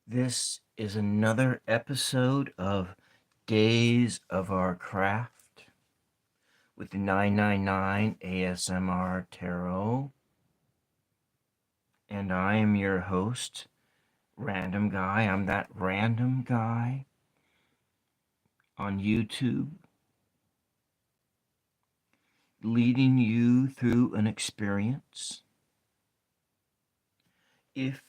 This is another episode of Days of Our Craft with the 999 ASMR Tarot. And I am your host, Random Guy. I'm that random guy on YouTube, leading you through an experience. If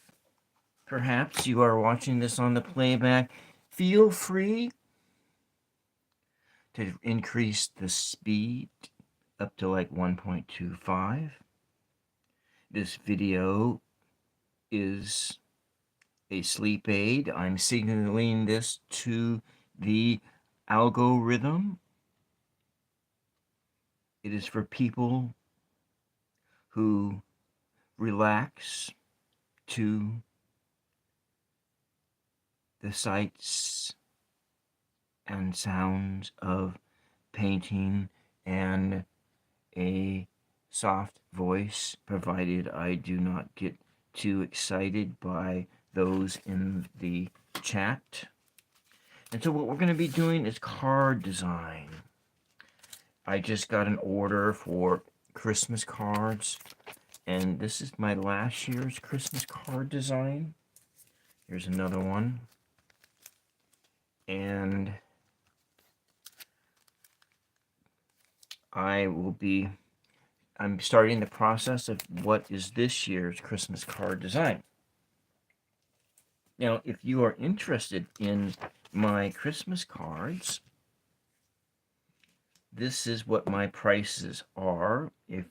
perhaps you are watching this on the playback, feel free to increase the speed up to like 1.25. This video is a sleep aid. I'm signaling this to the algorithm. It is for people who relax to the sights and sounds of painting and a soft voice, provided I do not get too excited by those in the chat. And so what we're going to be doing is card design. I just got an order for Christmas cards, and this is my last year's Christmas card design. Here's another one. And I'm starting the process of what is this year's Christmas card design. Now, if you are interested in my Christmas cards, this is what my prices are. If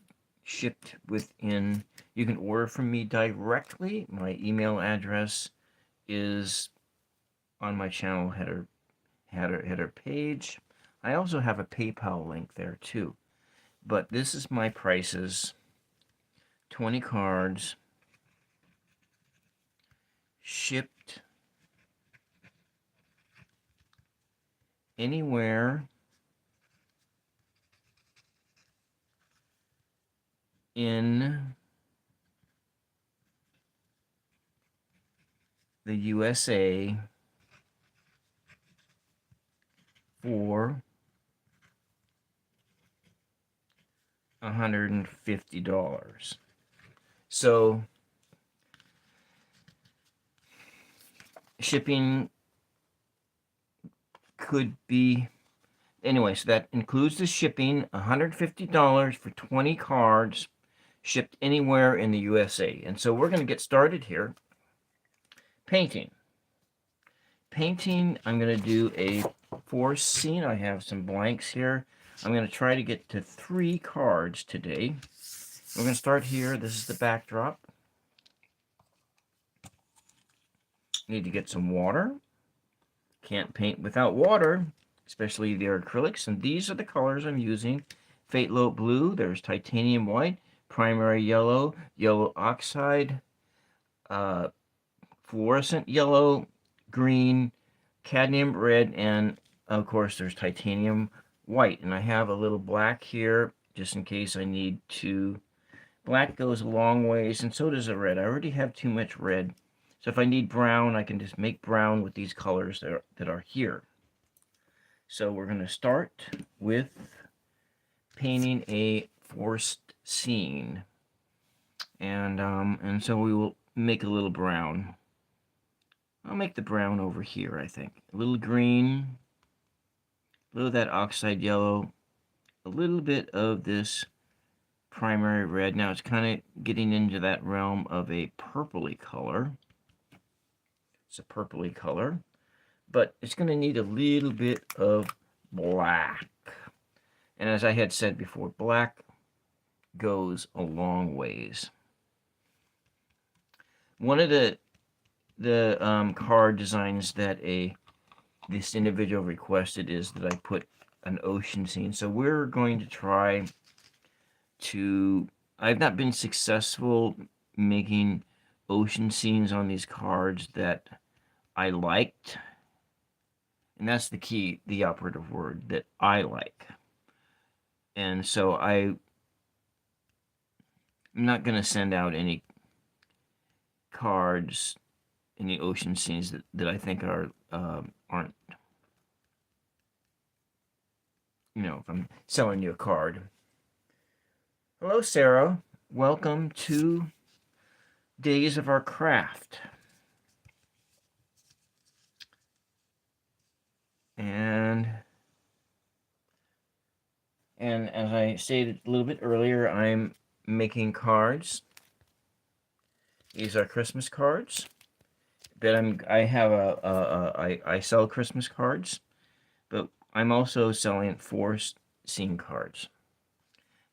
shipped within, you can order from me directly. My email address is on my channel header page. I also have a PayPal link there too. But this is my prices. 20 cards shipped anywhere in the USA for $150. So shipping could be, anyway, so that includes the shipping, $150 for 20 cards shipped anywhere in the USA. And so we're going to get started here. Painting. I'm going to do a force scene. I have some blanks here. I'm going to try to get to 3 cards today. We're going to start here. This is the backdrop. Need to get some water. Can't paint without water, especially the acrylics. And these are the colors I'm using. Phthalo blue. There's titanium white, primary yellow, yellow oxide, fluorescent yellow, green, cadmium red, and of course there's titanium white. And I have a little black here just in case I need to. Black goes a long ways, and so does the red. I already have too much red. So if I need brown, I can just make brown with these colors that are here. So we're going to start with painting a forest scene. And so we will make a little brown. I'll make the brown over here, I think. A little green, a little of that oxide yellow, a little bit of this primary red. Now it's kind of getting into that realm of a purpley color. It's a purpley color, but it's going to need a little bit of black. And as I had said before, black goes a long ways. One of the card designs that this individual requested is that I put an ocean scene. So we're going to try to, I've not been successful making ocean scenes on these cards that I liked. And that's the key, the operative word, that I like. And so I'm not going to send out any cards any ocean scenes that I think aren't, if I'm selling you a card. Hello, Sarah. Welcome to Days of Our Craft. And as I stated a little bit earlier, I'm making cards. These are Christmas cards. But I sell Christmas cards, but I'm also selling forest scene cards.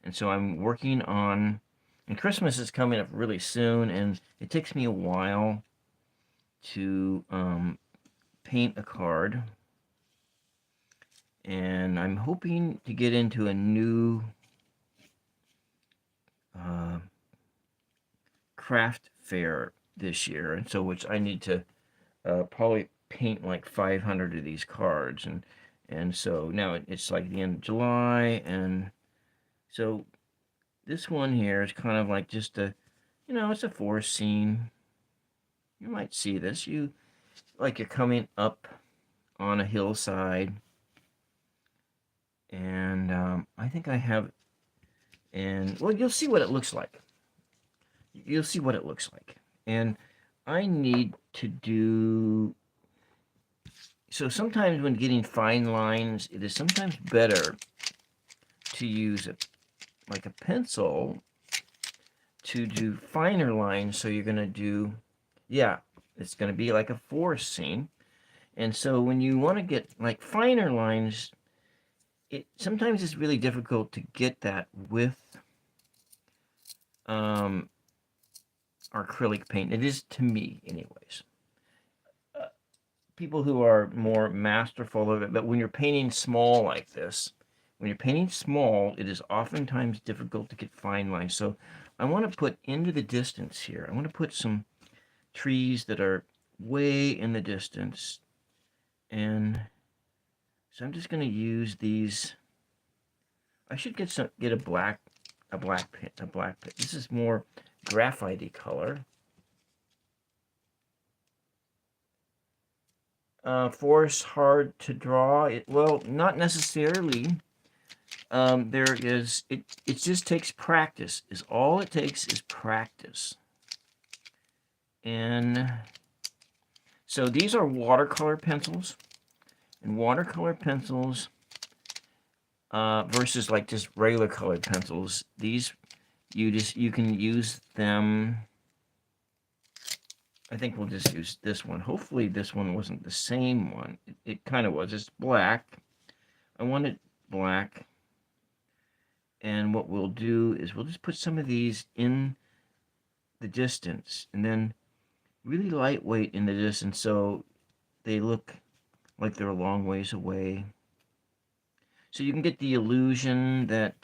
And so I'm working on, and Christmas is coming up really soon, and it takes me a while to paint a card. And I'm hoping to get into a new craft fair this year, and so which I need to probably paint like 500 of these cards, and so now it's like the end of July, and so this one here is kind of like just it's a forest scene. You might see this. You're coming up on a hillside, and I think I have, and well, you'll see what it looks like. You'll see what it looks like, and I need to do. So sometimes when getting fine lines, it is sometimes better to use like a pencil to do finer lines. So you're going to do, it's going to be like a forest scene. And so when you want to get like finer lines, sometimes it's really difficult to get that with acrylic paint. It is to me, anyways. People who are more masterful of it, but when you're painting small like this, it is oftentimes difficult to get fine lines. So I want to put into the distance here. I want to put some trees that are way in the distance, and so I'm just going to use these. I should get a black pen. This is more graphite-y color. Forest hard to draw. Well, not necessarily. It just takes practice. All it takes is practice. And so these are watercolor pencils. And watercolor pencils versus like just regular colored pencils. These you can use them. I think we'll just use this one. Hopefully this one wasn't the same one. It kind of was. It's black. I want it black. And what we'll do is we'll just put some of these in the distance, and then really lightweight in the distance so they look like they're a long ways away. So you can get the illusion that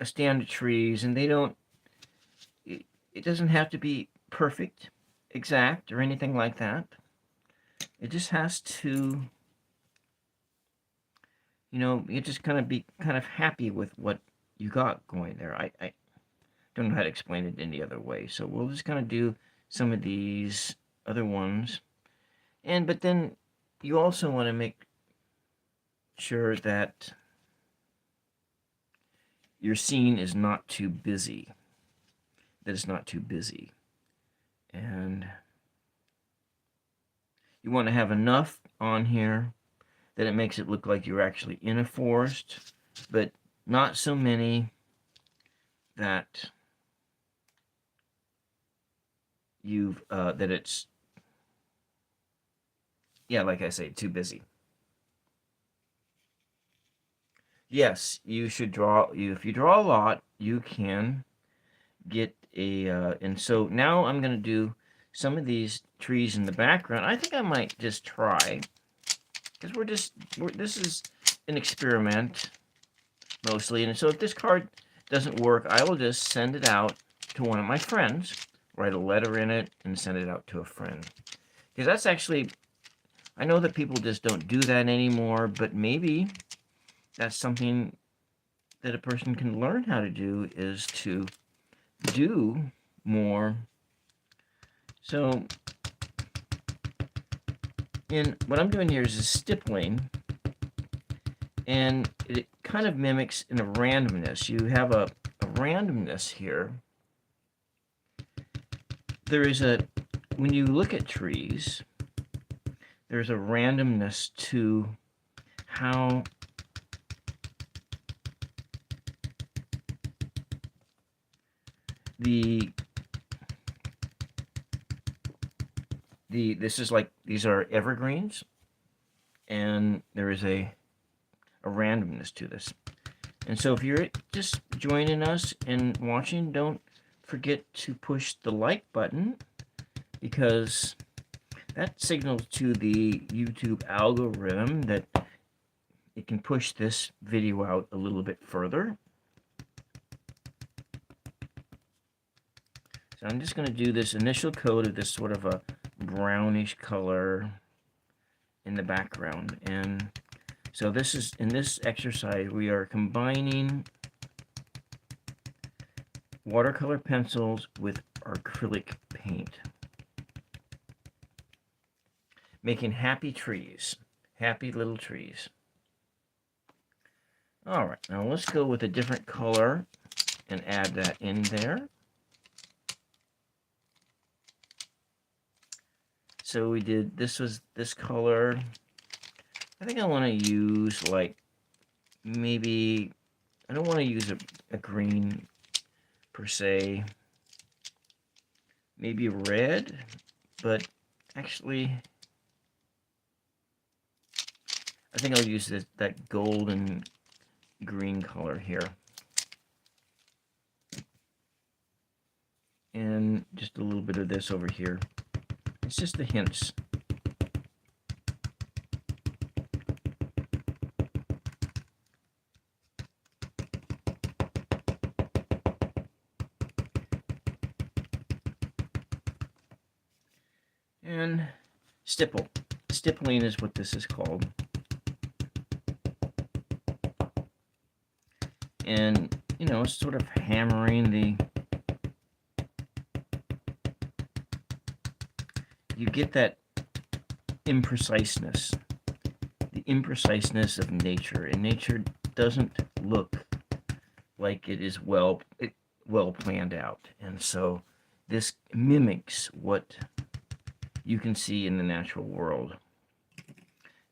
a stand of trees, and it doesn't have to be perfect, exact, or anything like that. It just has to, you just be kind of happy with what you got going there. I don't know how to explain it any other way. So we'll just kind of do some of these other ones. But then you also want to make sure that your scene is not too busy. That it's not too busy. And you want to have enough on here that it makes it look like you're actually in a forest, but not so many that that it's, like I say, too busy. Yes, you should draw. If you draw a lot, you can get and so now I'm going to do some of these trees in the background. I think I might just try, because this is an experiment mostly, and so if this card doesn't work, I will just send it out to one of my friends, write a letter in it, and send it out to a friend. Because that's actually, I know that people just don't do that anymore, but maybe that's something that a person can learn how to do, is to do more. So what I'm doing here is a stippling, and it kind of mimics in a randomness. You have a randomness here. When you look at trees, there's a randomness to how these are evergreens, and there is a randomness to this. And so if you're just joining us and watching, don't forget to push the like button, because that signals to the YouTube algorithm that it can push this video out a little bit further. So I'm just going to do this initial coat of this sort of a brownish color in the background. And so this is, in this exercise, we are combining watercolor pencils with acrylic paint, making happy trees, happy little trees. All right, now let's go with a different color and add that in there. So we did, this was this color. I think I want to use, like, maybe, I don't want to use a green per se. Maybe red, but actually, I think I'll use that golden green color here. And just a little bit of this over here. It's just the hints. And stipple. Stippling is what this is called. And, you know, sort of hammering you get that impreciseness, the impreciseness of nature. And nature doesn't look like it is well planned out. And so this mimics what you can see in the natural world.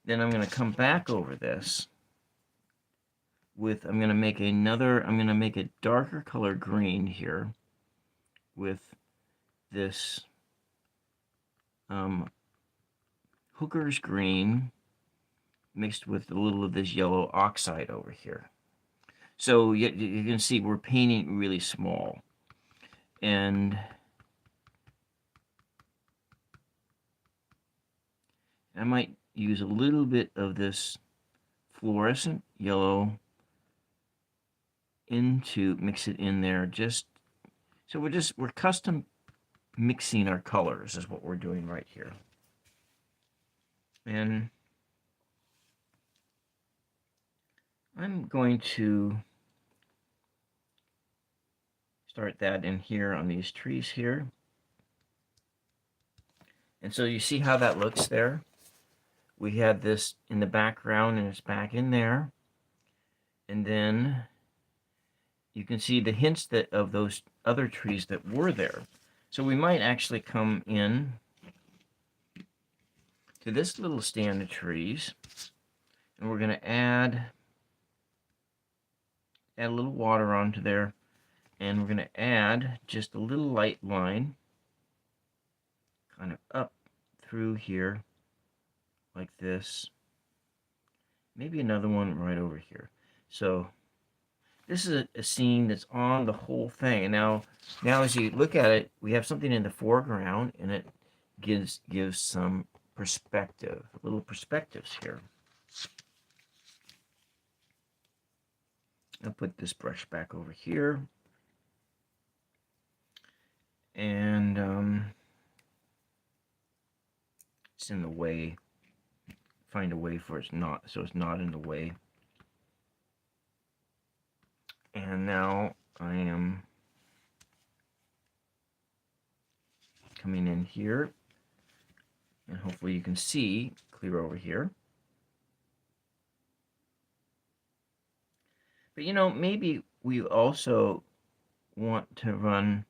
Then I'm going to come back over this with, I'm going to make a darker color green here with this hooker's green mixed with a little of this yellow oxide over here. So you can see we're painting really small. And I might use a little bit of this fluorescent yellow mix it in there, just so we're custom mixing our colors is what we're doing right here. And I'm going to start that in here on these trees here. And so you see how that looks there? We had this in the background and it's back in there. And then you can see the hints of those other trees that were there. So we might actually come in to this little stand of trees, and we're going to add a little water onto there, and we're going to add just a little light line kind of up through here like this. Maybe another one right over here. So this is a scene that's on the whole thing. And now as you look at it, we have something in the foreground, and it gives some perspective, little perspectives here. I'll put this brush back over here. And it's in the way. Find a way for it's not in the way. And now I am coming in here, and hopefully you can see clear over here. But you know, maybe we also want to run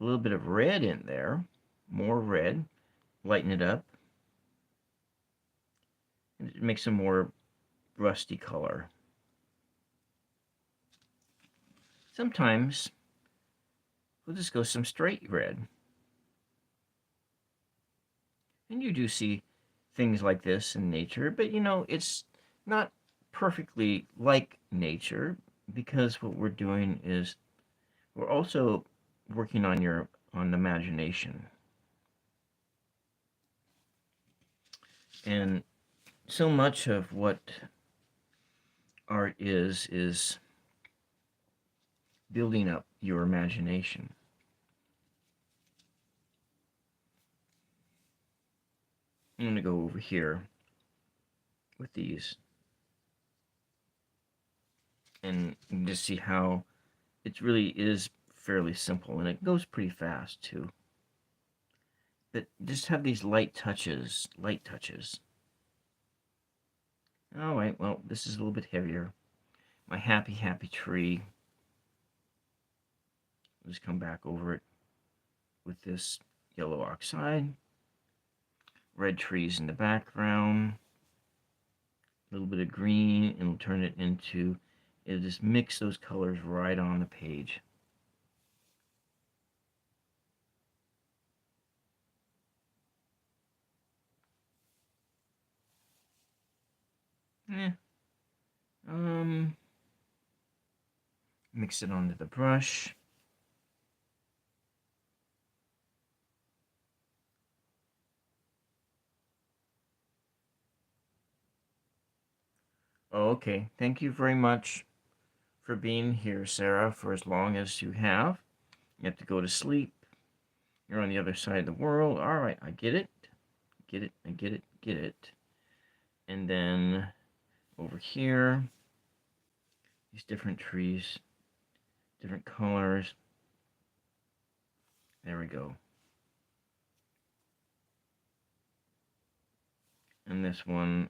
a little bit of red in there, more red, lighten it up, and it makes a more rusty color. Sometimes we'll just go some straight red. And you do see things like this in nature, but you know, it's not perfectly like nature, because what we're doing is we're also working on your imagination. And so much of what art is building up your imagination. I'm going to go over here with these and just see how it really is fairly simple, and it goes pretty fast too. But just have these light touches, light touches. All right, well, this is a little bit heavier. My happy, happy tree. I'll just come back over it with this yellow oxide. Red trees in the background. A little bit of green, and we'll turn it into, it'll just mix those colors right on the page. Yeah. Mix it onto the brush. Oh, okay. Thank you very much for being here, Sarah, for as long as you have. You have to go to sleep. You're on the other side of the world. All right, I get it. Get it, I get it, get it. And then over here, these different trees, different colors. There we go. And this one,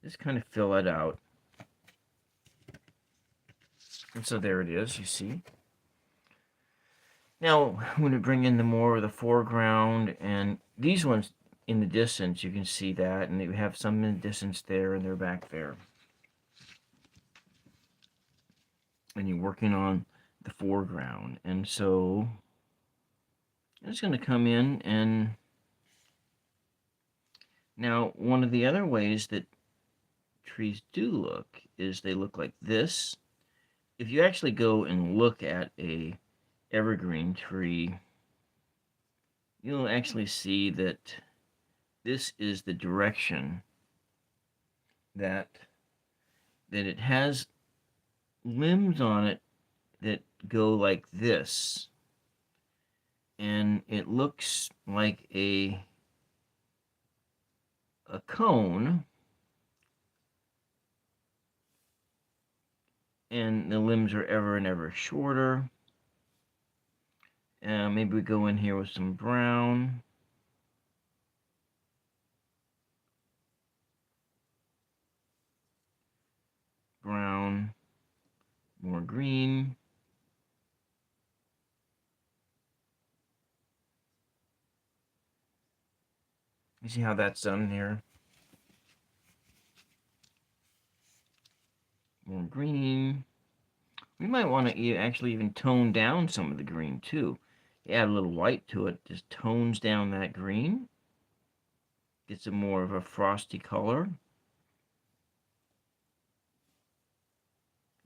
just kind of fill it out. And so there it is, you see. Now, I'm going to bring in the more of the foreground, and these ones in the distance, you can see that, and they have some in the distance there, and they're back there. And you're working on the foreground. And so I'm just going to come in, and now one of the other ways that trees do look is they look like this. If you actually go and look at a evergreen tree, you'll actually see that this is the direction that it has limbs on it that go like this, and it looks like a cone, and the limbs are ever and ever shorter. Maybe we go in here with some brown. Brown, more green. You see how that's done here? More green. We might want to actually even tone down some of the green too. Add a little white to it, just tones down that green. Gets a more of a frosty color.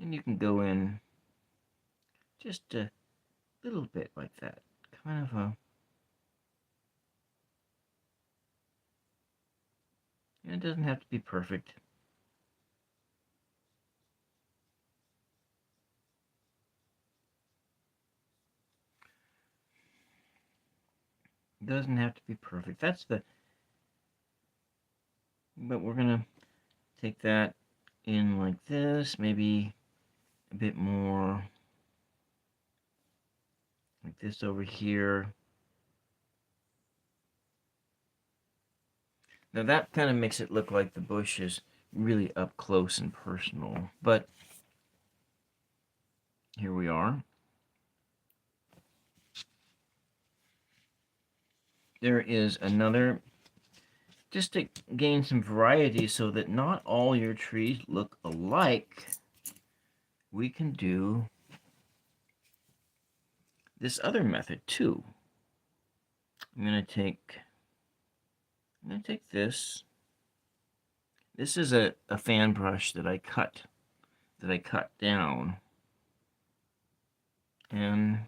And you can go in just a little bit like that. Kind of a... And it doesn't have to be perfect. It doesn't have to be perfect. That's the... But we're going to take that in like this, maybe a bit more like this over here. Now that kind of makes it look like the bush is really up close and personal, but here we are. There is another, just to gain some variety so that not all your trees look alike, we can do this other method too. I'm going to take this. This is a fan brush that I cut down. And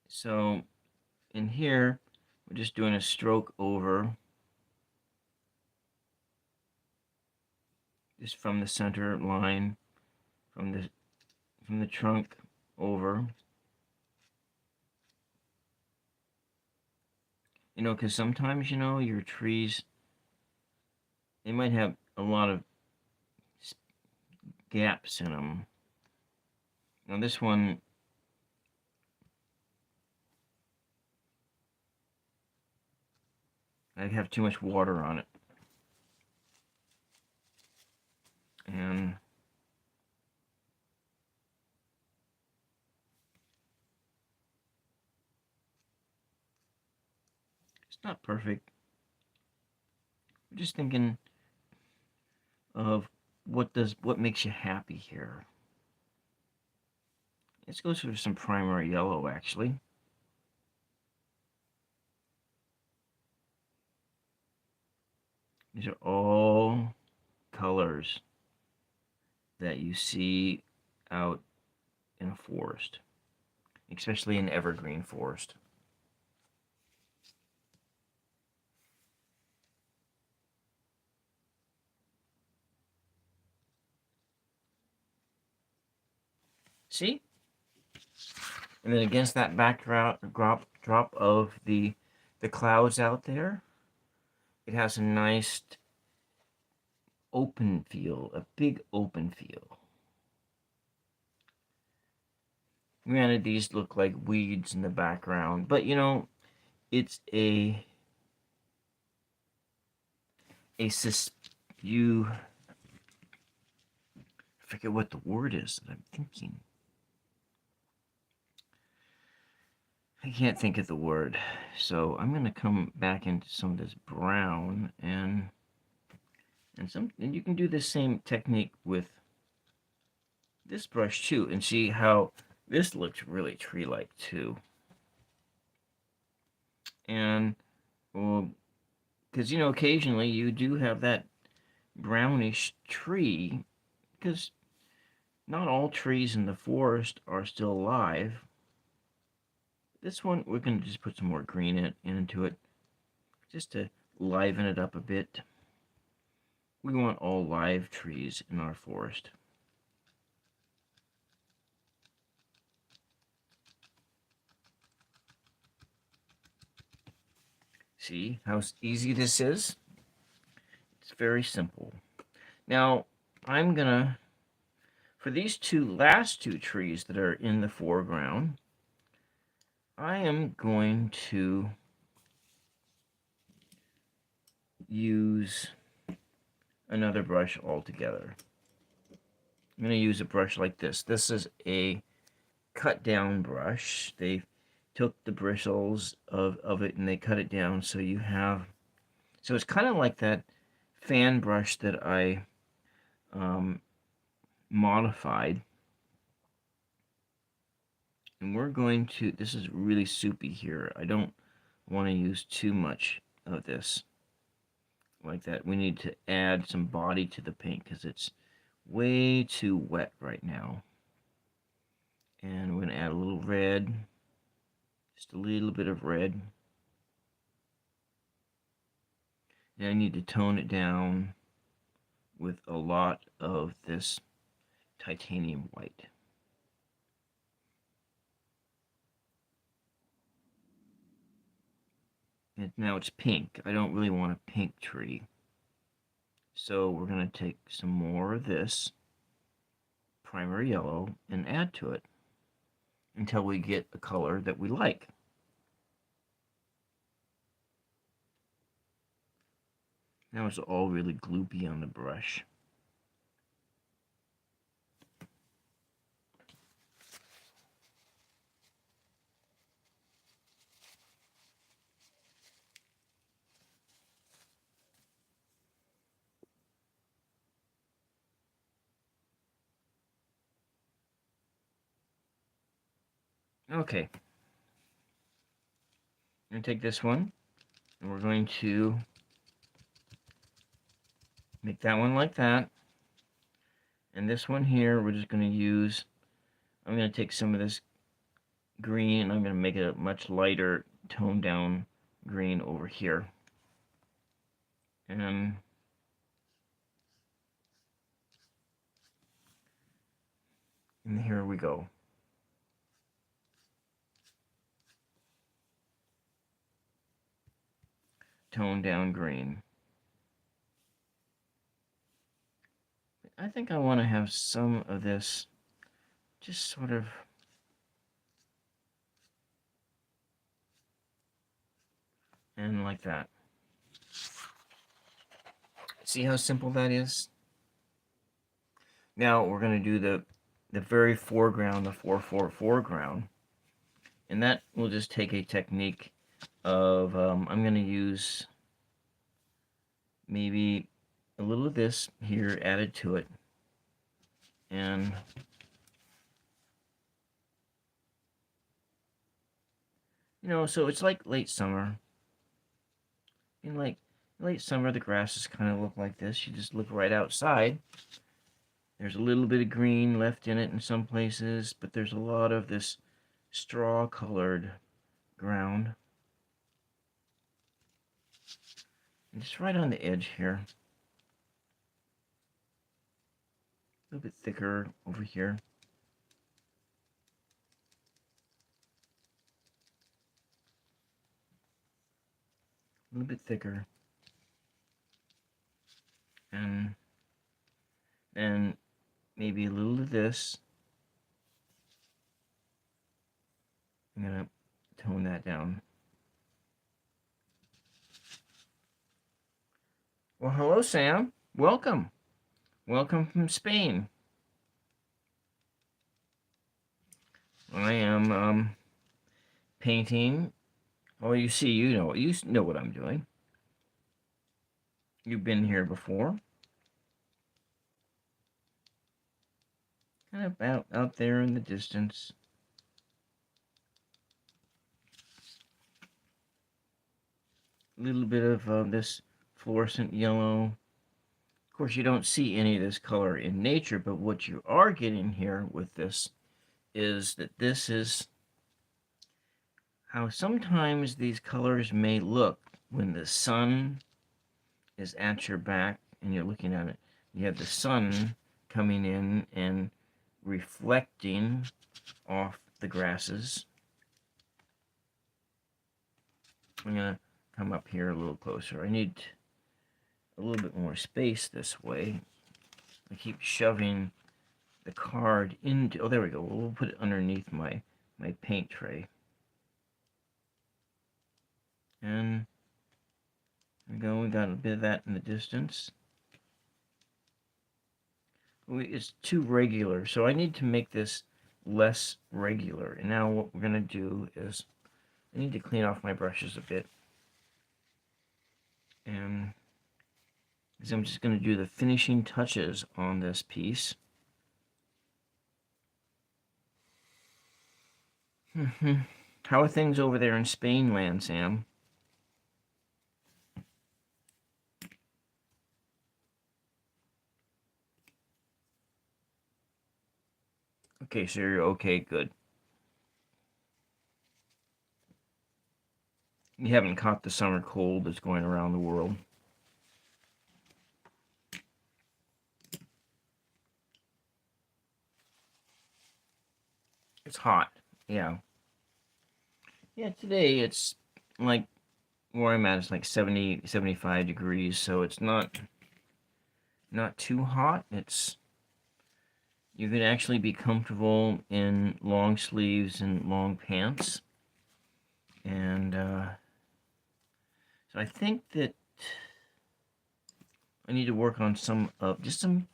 so in here, we're just doing a stroke over, just from the center line, from the trunk over. You know, because sometimes, you know, your trees, they might have a lot of gaps in them. Now this one, I have too much water on it. And it's not perfect. I'm just thinking of what makes you happy here. Let's go for some primary yellow, actually. These are all colors that you see out in a forest, especially an evergreen forest. See? And then against that backdrop of the clouds out there, it has a nice open feel, a big open feel. Granted, these look like weeds in the background, but you know, it's you forget what the word is that I'm thinking. I can't think of the word, so I'm going to come back into some of this brown and you can do the same technique with this brush too, and see how this looks really tree-like too. And well, because you know, occasionally you do have that brownish tree, because not all trees in the forest are still alive. This one, we're going to just put some more green into it, just to liven it up a bit. We want all live trees in our forest. See how easy this is? It's very simple. Now, I'm gonna, for these last two trees that are in the foreground, I am going to use another brush altogether. I'm going to use a brush like this. This is a cut down brush. They took the bristles of it and they cut it down, so you have, so it's kind of like that fan brush that I modified. And we're going to, this is really soupy here. I don't want to use too much of this like that. We need to add some body to the paint because it's way too wet right now. And we're going to add a little red, just a little bit of red. And I need to tone it down with a lot of this titanium white. And now it's pink. I don't really want a pink tree. So we're going to take some more of this primary yellow and add to it until we get a color that we like. Now it's all really gloopy on the brush. Okay. I'm going to take this one, and we're going to make that one like that. And this one here, we're just going to use, I'm going to take some of this green, and I'm going to make it a much lighter, toned down green over here. And here we go. Toned down green. I think I want to have some of this just sort of and like that. See how simple that is? Now we're going to do the very foreground, the 4-4 foreground. And that will just take a technique of, I'm going to use maybe a little of this here added to it. And so it's like late summer. In like late summer, the grasses kind of look like this. You just look right outside. There's a little bit of green left in it in some places, but there's a lot of this straw-colored ground. And just right on the edge here. A little bit thicker over here. A little bit thicker. And maybe a little of this. I'm going to tone that down. Well, hello, Sam. Welcome. Welcome from Spain. I am painting. Oh, you see, you know what I'm doing. You've been here before. Kind of out there in the distance. A little bit of this fluorescent yellow. Of course, you don't see any of this color in nature, but what you are getting here with this is that this is how sometimes these colors may look when the sun is at your back and you're looking at it. You have the sun coming in and reflecting off the grasses. I'm going to come up here a little closer. I need a little bit more space this way. I keep shoving the card into, oh, there we go. We'll put it underneath my paint tray. And there we go. We got a bit of that in the distance. It's too regular, so I need to make this less regular. And now what we're going to do is I need to clean off my brushes a bit. And I'm just going to do the finishing touches on this piece. How are things over there in Spain land, Sam? Okay, so you're okay, good. You haven't caught the summer cold that's going around the world. It's hot, yeah. Yeah, today it's like where I'm at, it's like 70, 75 degrees, so it's not not too hot. You can actually be comfortable in long sleeves and long pants. And so I think that I need to work on just some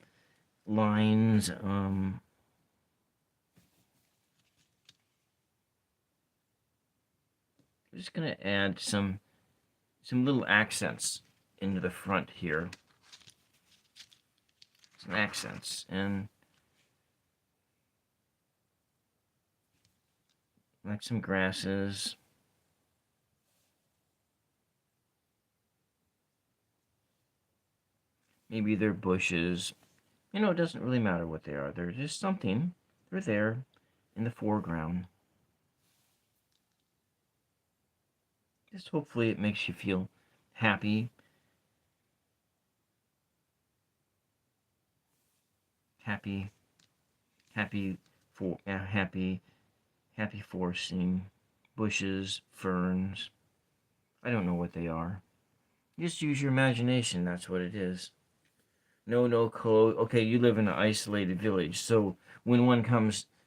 lines. I'm just gonna add some little accents into the front here. Some accents and like some grasses. Maybe they're bushes. You know, it doesn't really matter what they are. They're just something. They're there in the foreground. Just hopefully it makes you feel happy. Happy, happy happy forcing bushes, ferns. I don't know what they are. Just use your imagination. That's what it is. No cold. Okay, you live in an isolated village, so when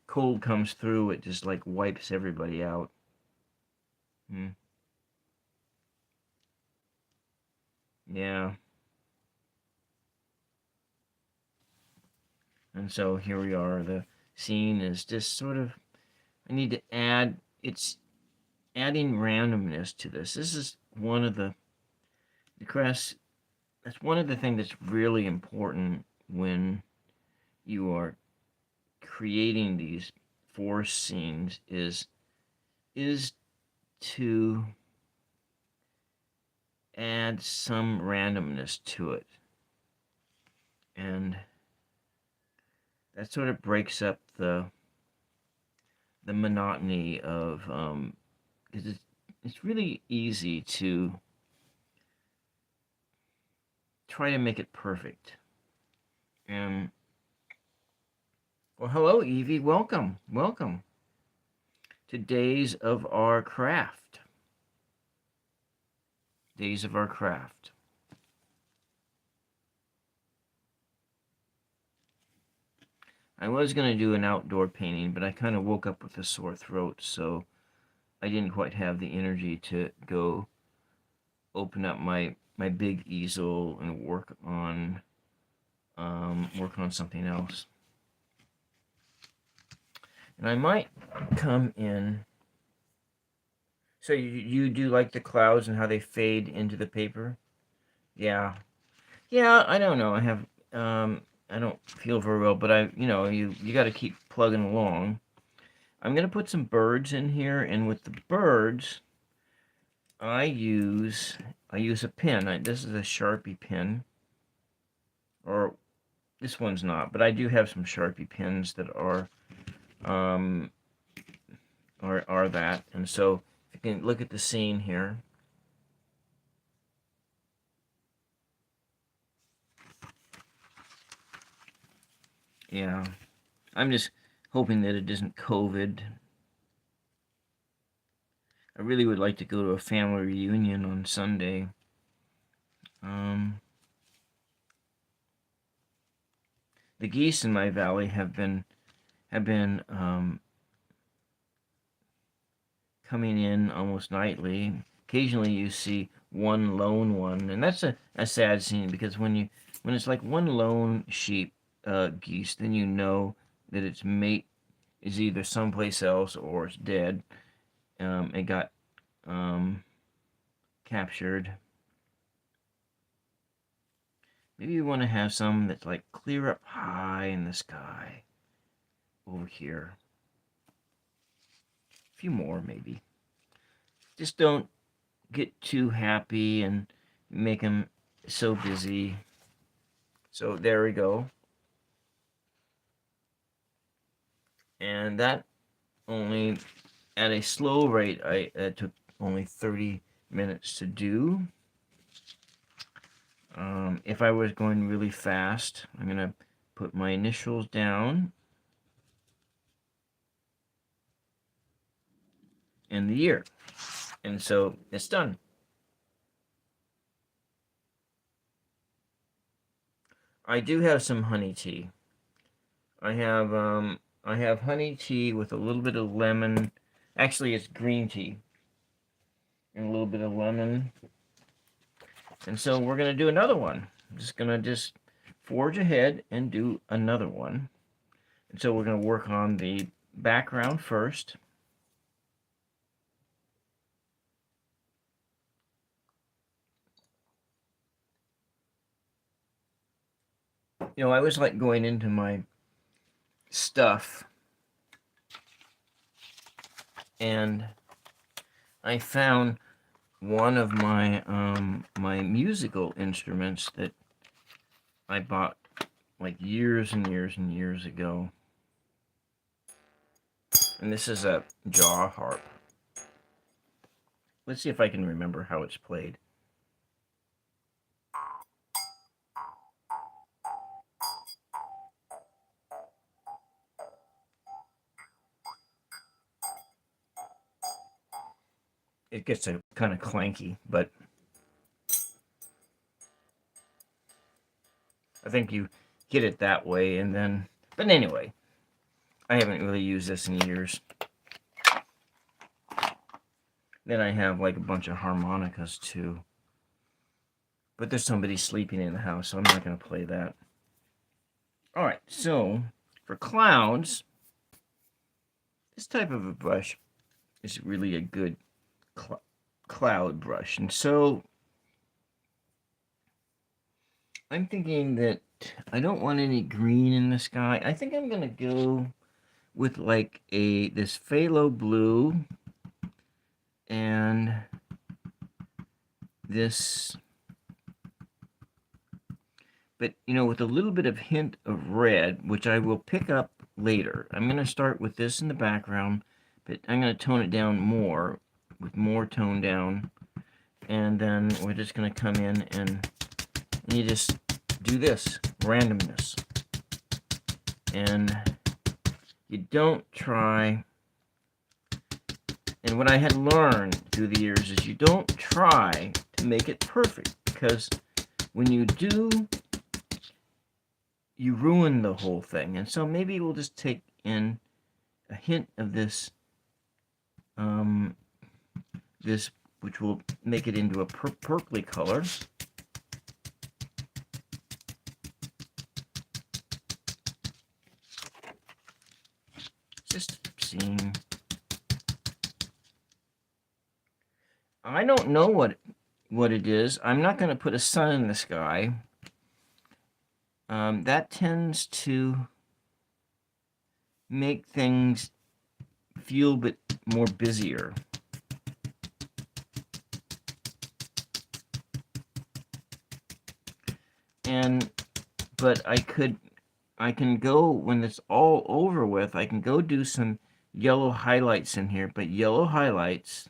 cold comes through, it just like wipes everybody out. Hmm. Yeah. And so here we are. The scene is just sort of. I need to add. It's adding randomness to this. This is one of the crest. That's one of the things that's really important when you are creating these forest scenes is to add some randomness to it, and that sort of breaks up the monotony of because it's really easy to try to make it perfect. And well, hello Evie, welcome to Days of Our Craft. Days of Our Craft. I was going to do an outdoor painting, but I kind of woke up with a sore throat, so I didn't quite have the energy to go open up my big easel and work on something else. And I might come in. So you do like the clouds and how they fade into the paper? Yeah. Yeah, I don't know. I don't feel very well, but you got to keep plugging along. I'm going to put some birds in here, and with the birds, I use a pen. This is a Sharpie pen, or this one's not, but I do have some Sharpie pens that um are that. And so if you can look at the scene here. Yeah. I'm just hoping that it isn't COVID. I really would like to go to a family reunion on Sunday. The geese in my valley have been coming in almost nightly. Occasionally you see one lone one, and that's a sad scene, because when it's like one lone sheep geese, then you know that its mate is either someplace else or it's dead. It got captured. Maybe you want to have some that's like clear up high in the sky over here. A few more maybe. Just don't get too happy and make them so busy. So there we go. And that only, at a slow rate, it took only 30 minutes to do. If I was going really fast, I'm going to put my initials down and the year. And so it's done. I do have some honey tea. I have honey tea with a little bit of lemon. Actually, it's green tea and a little bit of lemon. And so we're going to do another one. I'm just going to forge ahead and do another one. And so we're going to work on the background first. You know, I always like going into my stuff, and I found one of my my musical instruments that I bought like years and years and years ago. And this is a jaw harp. Let's see if I can remember how it's played. It gets a kind of clanky, but I think you get it that way, and then, but anyway, I haven't really used this in years. Then I have like a bunch of harmonicas too. But there's somebody sleeping in the house, so I'm not going to play that. Alright, so for clouds, this type of a brush is really a good cloud brush. And so I'm thinking that I don't want any green in the sky. I think I'm going to go with like this phthalo blue and this, but you know, with a little bit of hint of red, which I will pick up later. I'm going to start with this in the background, but I'm going to tone it down more, with more tone down, and then we're just going to come in and you just do this, randomness. And you don't try, and what I had learned through the years is you don't try to make it perfect, because when you do, you ruin the whole thing. And so maybe we'll just take in a hint of this, this, which will make it into a purpley color. Just seeing. I don't know what it is. I'm not going to put a sun in the sky. That tends to make things feel a bit more busier. But I can go, when it's all over with, I can go do some yellow highlights in here, but yellow highlights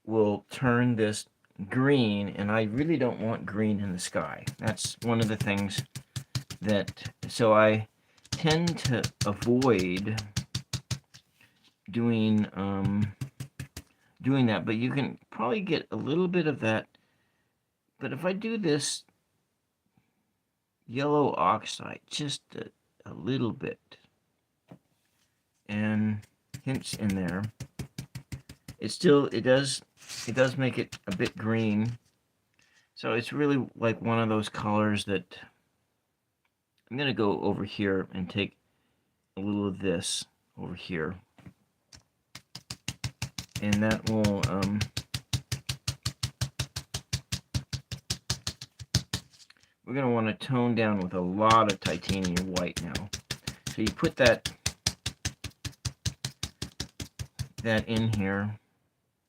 will turn this green, and I really don't want green in the sky. That's one of the things that, so I tend to avoid doing that, but you can probably get a little bit of that. But if I do this yellow oxide, just a little bit, and hints in there, it does make it a bit green. So it's really like one of those colors that I'm going to go over here and take a little of this over here, and that will we're going to want to tone down with a lot of titanium white now. So you put that in here.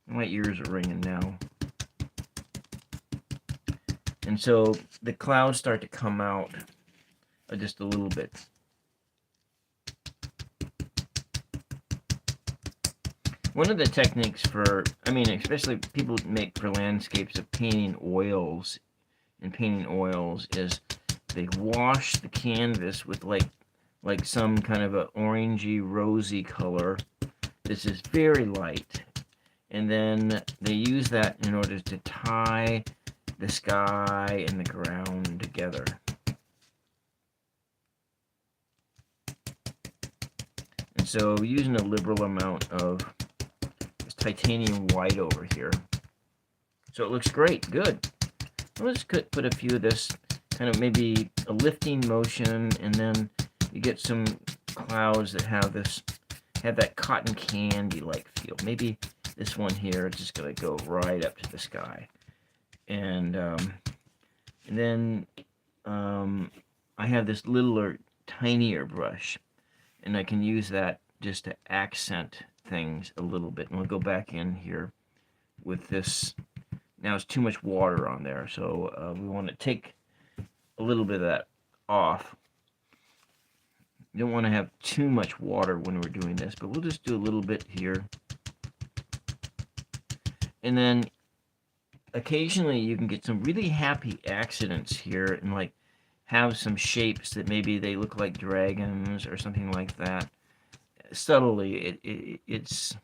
My ears are ringing now. And so the clouds start to come out just a little bit. One of the techniques for, especially people make for landscapes of painting oils, is they wash the canvas with like some kind of a orangey, rosy color. This is very light. And then they use that in order to tie the sky and the ground together. so using a liberal amount of this titanium white over here. So it looks great, good. Let's put a few of this, kind of maybe a lifting motion, and then you get some clouds that have that cotton candy-like feel. Maybe this one here is just going to go right up to the sky. And then I have this littler, tinier brush, and I can use that just to accent things a little bit. And we'll go back in here with this. Now it's too much water on there, so we want to take a little bit of that off. You don't want to have too much water when we're doing this, but we'll just do a little bit here. And then occasionally you can get some really happy accidents here and like have some shapes that maybe they look like dragons or something like that. Subtly, it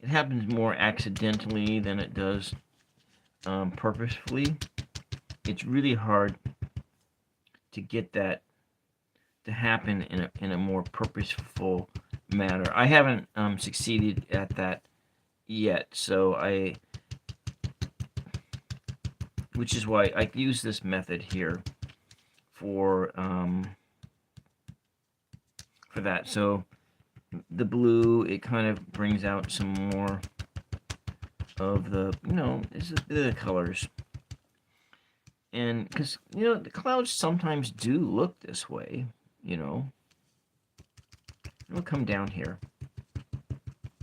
happens more accidentally than it does purposefully. It's really hard to get that to happen in a more purposeful manner. I haven't succeeded at that yet, so which is why I use this method here for that. So the blue, it kind of brings out some more of the, the colors. And because, the clouds sometimes do look this way, We'll come down here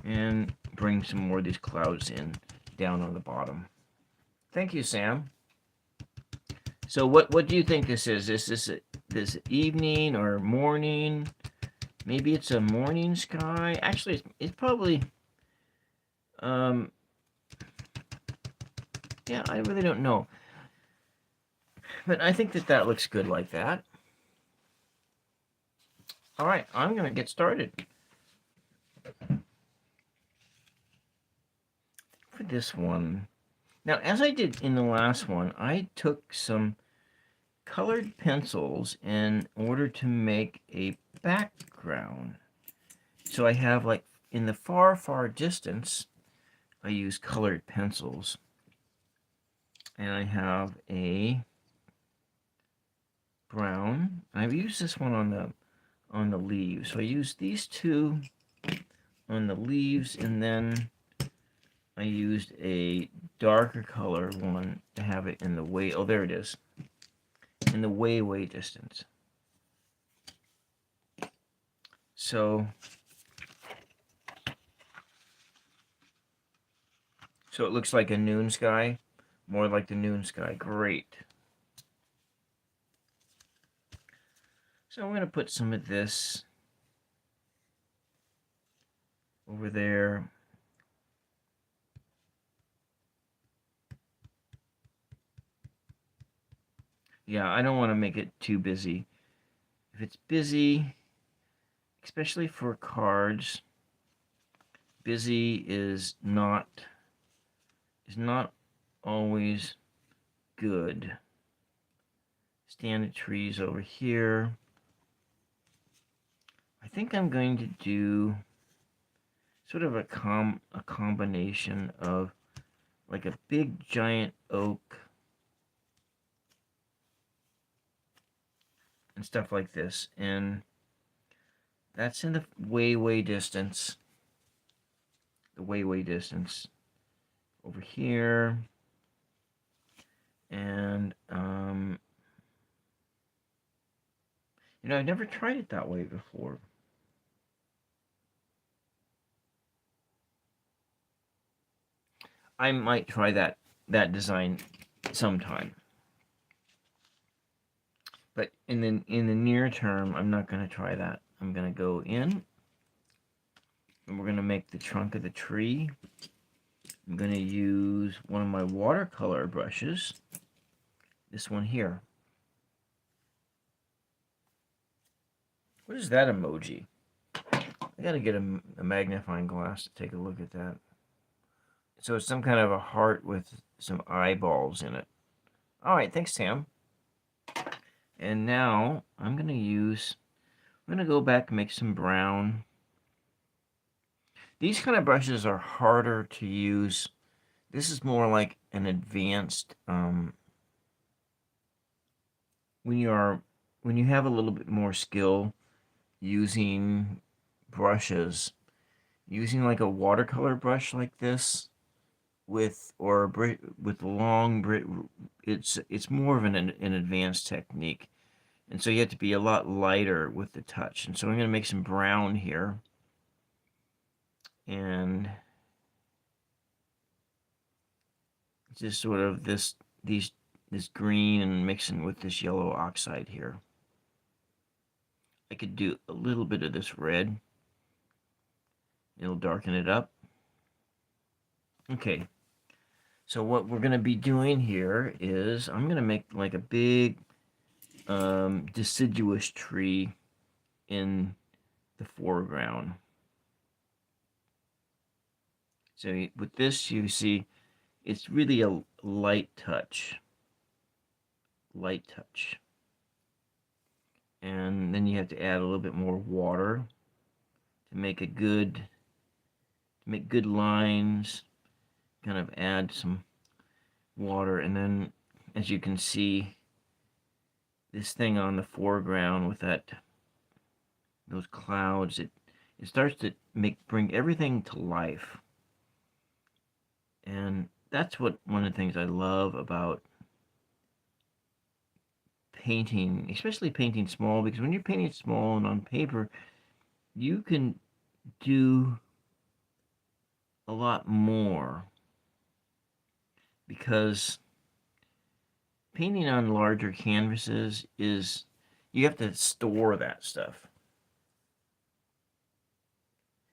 and bring some more of these clouds in down on the bottom. Thank you, Sam. So what do you think this is? Is this evening or morning? Maybe it's a morning sky. Actually, it's probably, yeah, I really don't know. But I think that looks good like that. All right, I'm going to get started. For this one, now as I did in the last one, I took some colored pencils in order to make a background. So I have, like, in the far, far distance, I use colored pencils. And I have a brown. I've used this one on the leaves. So I use these two on the leaves, and then I used a darker color one to have it in the way. Oh, there it is. In the way distance. So it looks like a noon sky, more like the noon sky. Great. So I'm going to put some of this over there. Yeah, I don't want to make it too busy. If it's busy, especially for cards, busy is not always good. Standard trees over here. I think I'm going to do sort of a combination of like a big giant oak and stuff like this, and that's in the way distance. The way distance over here, and I've never tried it that way before. I might try that design sometime. But in the near term, I'm not going to try that. I'm going to go in, and we're going to make the trunk of the tree. I'm going to use one of my watercolor brushes, this one here. What is that emoji? I got to get a magnifying glass to take a look at that. So it's some kind of a heart with some eyeballs in it. All right, thanks, Sam. And now I'm going to go back and make some brown. These kind of brushes are harder to use. This is more like an advanced, when you have a little bit more skill using brushes, using like a watercolor brush like this with long, it's more of an advanced technique, and so you have to be a lot lighter with the touch. And so I'm going to make some brown here, and just sort of this green and mixing with this yellow oxide here. I could do a little bit of this red. It'll darken it up. Okay, so what we're going to be doing here is I'm going to make like a big deciduous tree in the foreground. So with this, you see, it's really a light touch. Light touch. And then you have to add a little bit more water to make good lines, kind of add some water. And then, as you can see, this thing on the foreground with those clouds, it starts to bring everything to life. And that's one of the things I love about painting, especially painting small, because when you're painting small and on paper, you can do a lot more, because painting on larger canvases is, you have to store that stuff.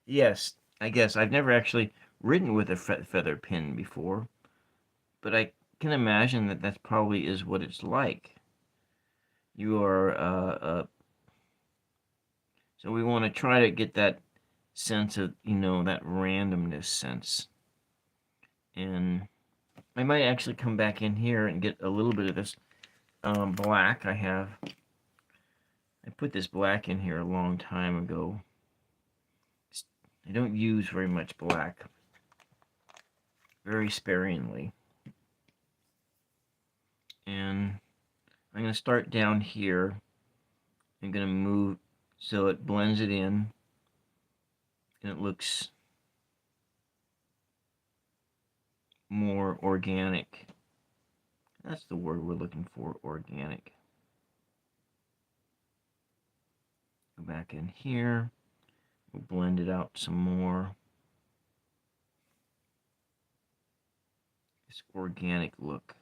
Yes, I guess I've never actually written with a feather pen before, but I can imagine that that probably is what it's like. You are, so we want to try to get that sense of, that randomness sense. And I might actually come back in here and get a little bit of this black I put this black in here a long time ago. I don't use very much black. Very sparingly. And I'm going to start down here. I'm going to move so it blends it in. And it looks more organic. That's the word we're looking for, organic. Go back in here. We'll blend it out some more. This organic look.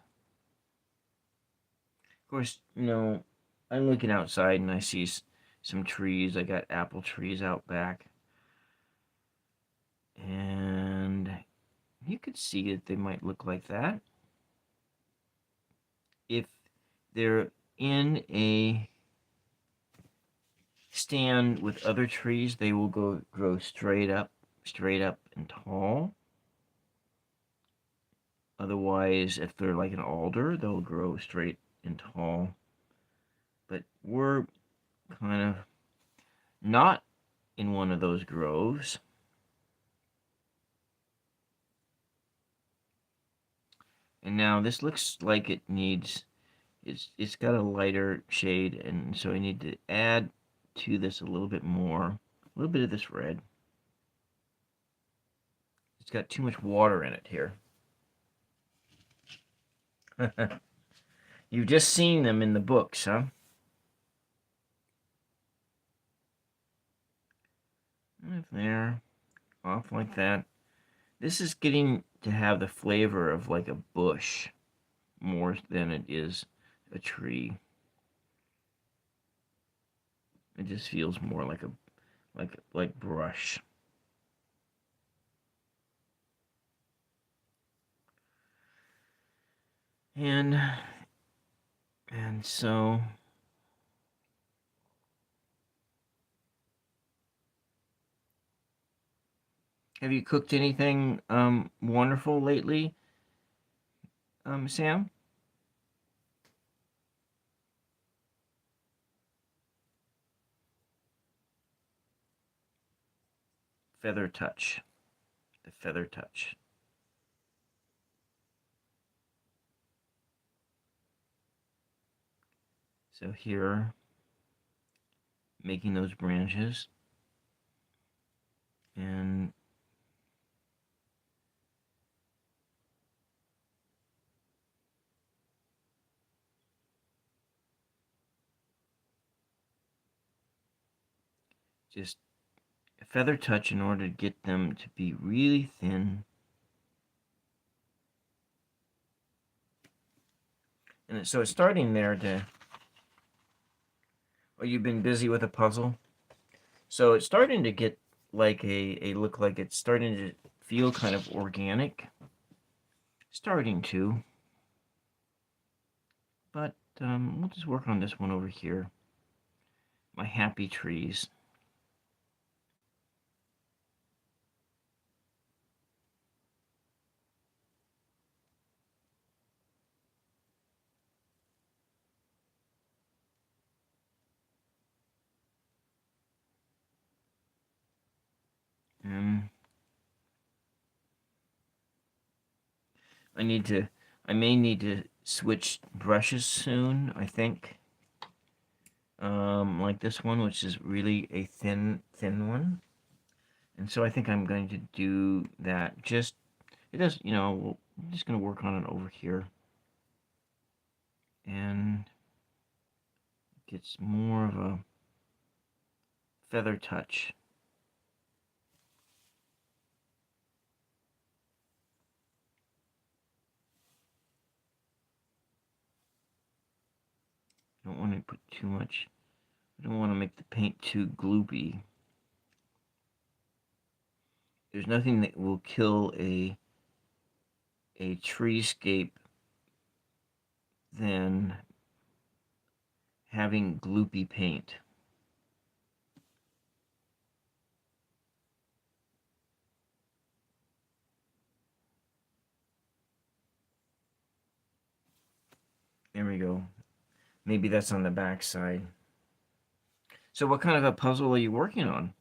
Of course, I'm looking outside and I see some trees. I got apple trees out back. And you could see that they might look like that. If they're in a stand with other trees, they will grow straight up and tall. Otherwise, if they're like an alder, they'll grow straight and tall. But we're kind of not in one of those groves. And now this looks like it needs, it's got a lighter shade, and so I need to add to this a little bit more, a little bit of this red. It's got too much water in it here. You've just seen them in the books, huh? Right there, off like that. This is getting to have the flavor of like a bush more than it is a tree. It just feels more like like brush. And so have you cooked anything wonderful lately, Sam? Feather touch. the feather touch. So here, making those branches, and just a feather touch in order to get them to be really thin. And so it's starting there to, oh, you've been busy with a puzzle? So it's starting to get like a look like it's starting to feel kind of organic. Starting to. But we'll just work on this one over here. My happy trees. And I may need to switch brushes soon, I think. Like this one, which is really a thin one. And so I think I'm going to do that. It does, I'm just going to work on it over here. And it gets more of a feather touch. I don't want to put too much. I don't want to make the paint too gloopy. There's nothing that will kill a treescape than having gloopy paint. There we go. Maybe that's on the back side. So what kind of a puzzle are you working on?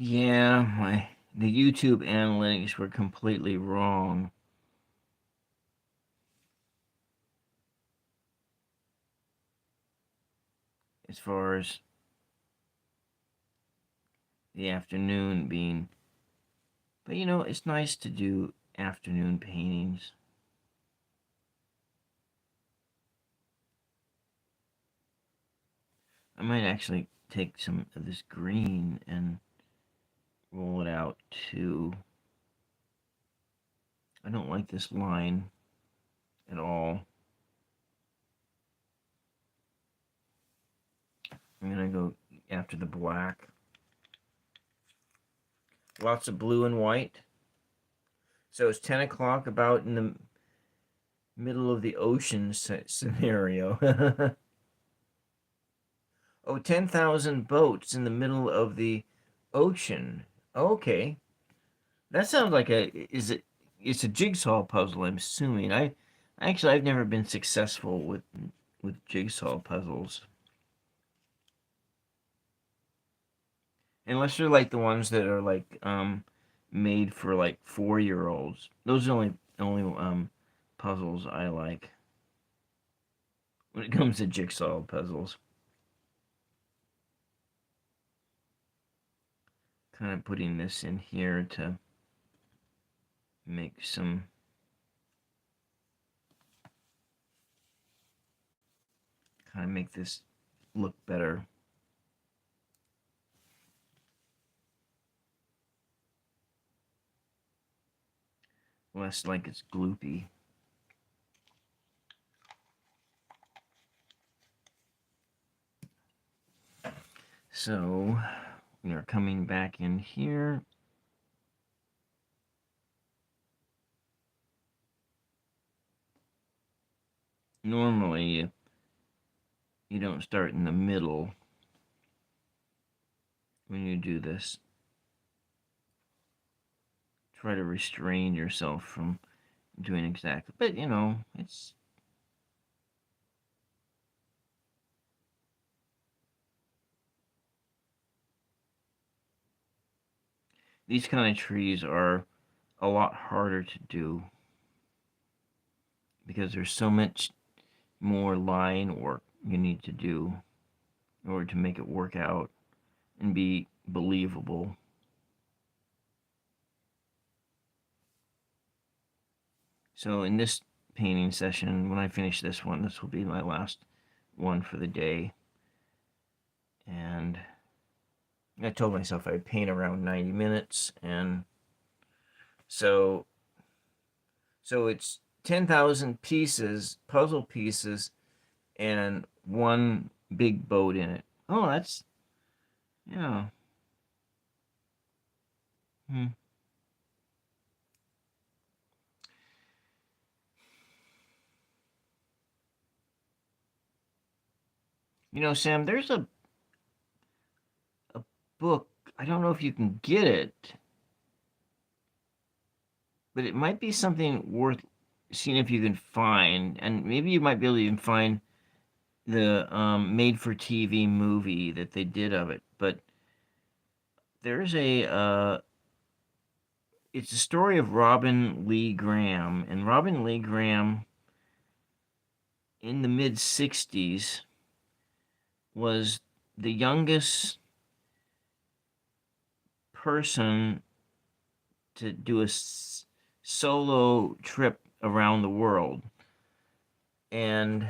Yeah, the YouTube analytics were completely wrong. As far as the afternoon being. But it's nice to do afternoon paintings. I might actually take some of this green and roll it out too. I don't like this line at all. I'm gonna go after the black. Lots of blue and white. So it's 10 o'clock, about in the middle of the ocean scenario. Oh, 10,000 boats in the middle of the ocean. Okay. That sounds like it's a jigsaw puzzle, I'm assuming. I've never been successful with jigsaw puzzles. Unless they're like the ones that are like made for like 4-year-olds. Those are only puzzles I like when it comes to jigsaw puzzles. Kind of putting this in here to make some kind of make this look better. less like it's gloopy. So we are coming back in here. Normally, you don't start in the middle when you do this. Try to restrain yourself from doing exactly, but you know, it's these kind of trees are a lot harder to do because there's so much more line work you need to do in order to make it work out and be believable. So in this painting session, when I finish this one, this will be my last one for the day. And I told myself I'd paint around 90 minutes, and so it's 10,000 pieces, puzzle pieces, and one big boat in it. Oh, that's, yeah. Hmm. You know, Sam, there's a book. I don't know if you can get it, but it might be something worth seeing if you can find. And maybe you might be able to even find the made-for-TV movie that they did of it. But there's it's a story of Robin Lee Graham. And Robin Lee Graham, in the mid-60s, was the youngest person to do a solo trip around the world. And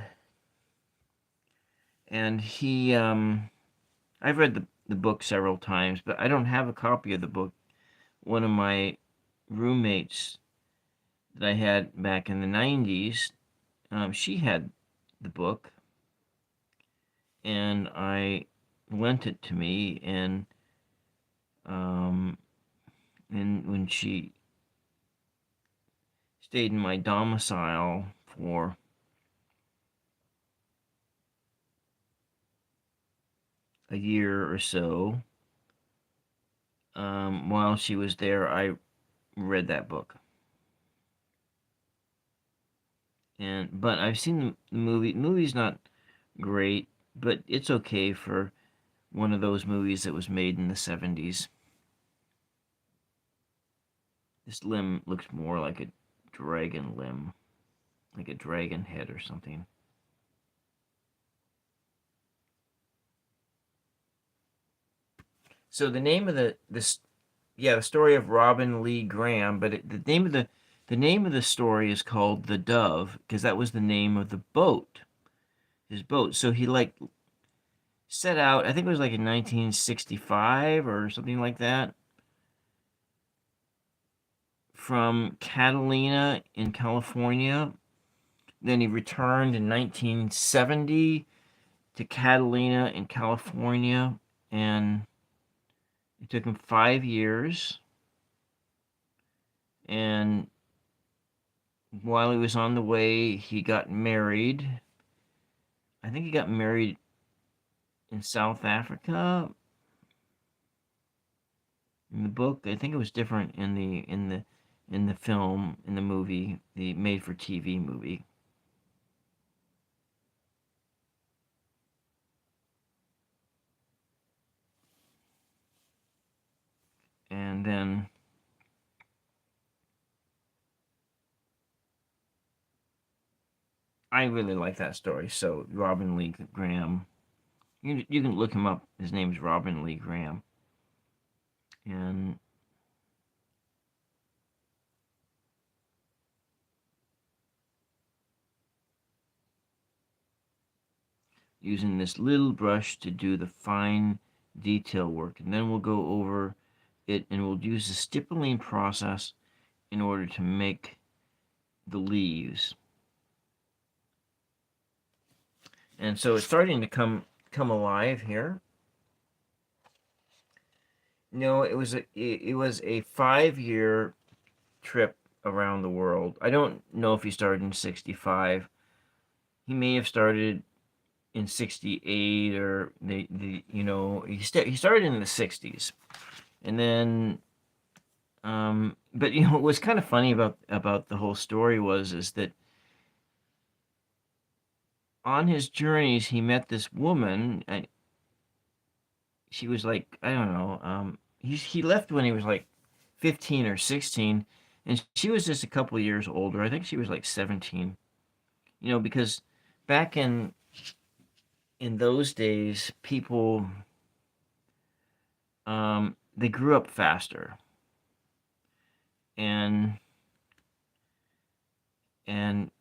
he I've read the book several times, but I don't have a copy of the book. One of my roommates that I had back in the 90s, she had the book, and I lent it to me, um, and when she stayed in my domicile for a year or so, while she was there, I read that book. But I've seen the movie. The movie's not great, but it's okay for one of those movies that was made in the 70s. This limb looks more like a dragon limb, like a dragon head or something. So the name of the story of Robin Lee Graham, but the name of the story is called The Dove because that was the name of the boat, his boat. So he like set out, I think it was like in 1965 or something like that, from Catalina in California. Then he returned in 1970 to Catalina in California, and it took him 5 years. And while he was on the way, he got married. I think he got married in South Africa. In the book, I think it was different in the film, in the movie, the made-for-TV movie. And then I really like that story. So Robin Lee Graham, you can look him up. His name is Robin Lee Graham, and using this little brush to do the fine detail work, and then we'll go over it and we'll use the stippling process in order to make the leaves. And so it's starting to come alive here. No, it was a 5-year trip around the world. I don't know if he started in 65. He may have started in 68, or he started in the 60s. And then but what was kind of funny about the whole story is that on his journeys he met this woman. She was like, I don't know, he left when he was like 15 or 16, and she was just a couple of years older. I think she was like 17. Because back in those days, people they grew up faster, and and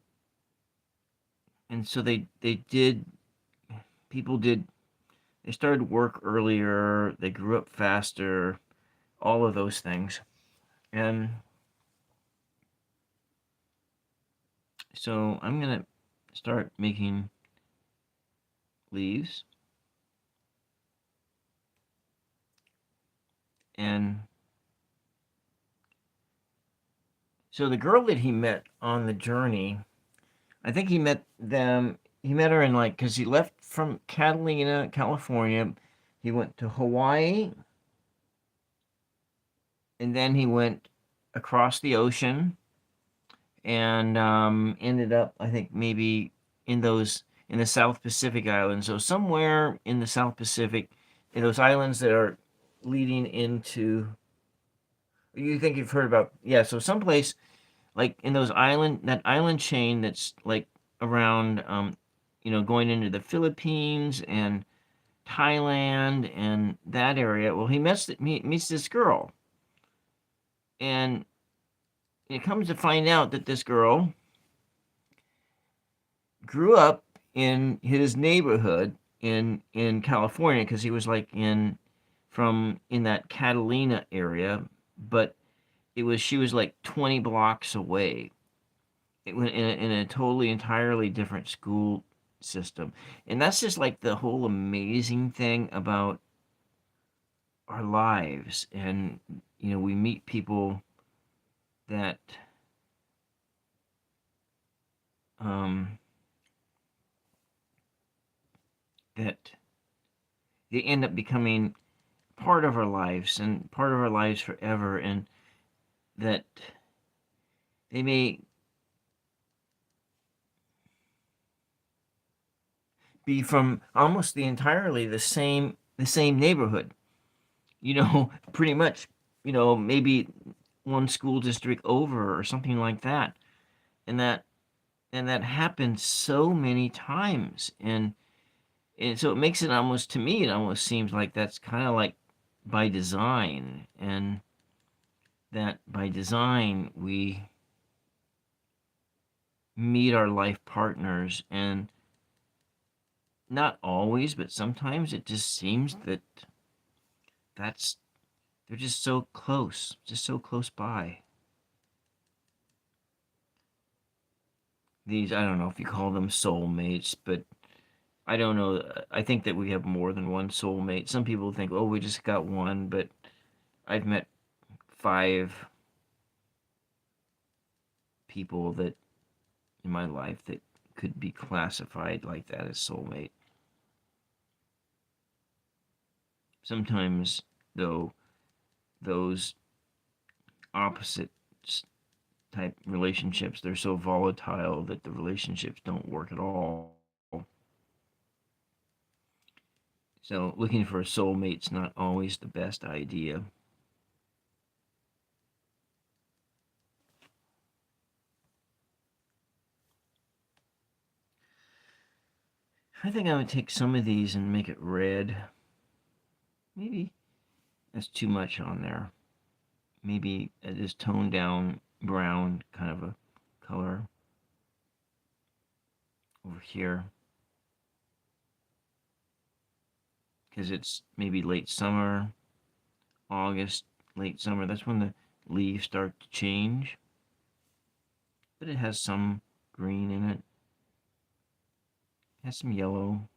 and so they did people did they started work earlier, they grew up faster, all of those things. And so I'm gonna start making leaves. And so the girl that he met on the journey, I think he met her in, like, because he left from Catalina, California. He went to Hawaii, and then he went across the ocean, and ended up, I think, maybe in the South Pacific Islands. So somewhere in the South Pacific, in those islands that are leading into, you think you've heard about, yeah. So someplace like in that island chain that's like around, going into the Philippines and Thailand and that area. Well, he meets this girl, and it comes to find out that this girl grew up in his neighborhood in California, because he was like in that Catalina area, but she was like 20 blocks away. It went in a totally entirely different school system. And that's just like the whole amazing thing about our lives. And we meet people that um that they end up becoming part of our lives, and part of our lives forever, and that they may be from almost the same neighborhood, pretty much, maybe one school district over or something like that. And that happens so many times. And so it makes it almost, to me, it almost seems like that's kind of like by design. And that by design we meet our life partners, and not always, but sometimes it just seems that that's they're just so close by. These, I don't know if you call them soulmates, but I don't know. I think that we have more than one soulmate. Some people think, oh, we just got one, but I've met 5 people that in my life that could be classified like that as soulmate. Sometimes, though, those opposite type relationships, they're so volatile that the relationships don't work at all. So looking for a soulmate's not always the best idea. I think I would take some of these and make it red. Maybe that's too much on there. Maybe this toned down brown kind of a color over here. Because it's maybe late summer, August, late summer. That's when the leaves start to change. but it has some green in it. It has some yellow.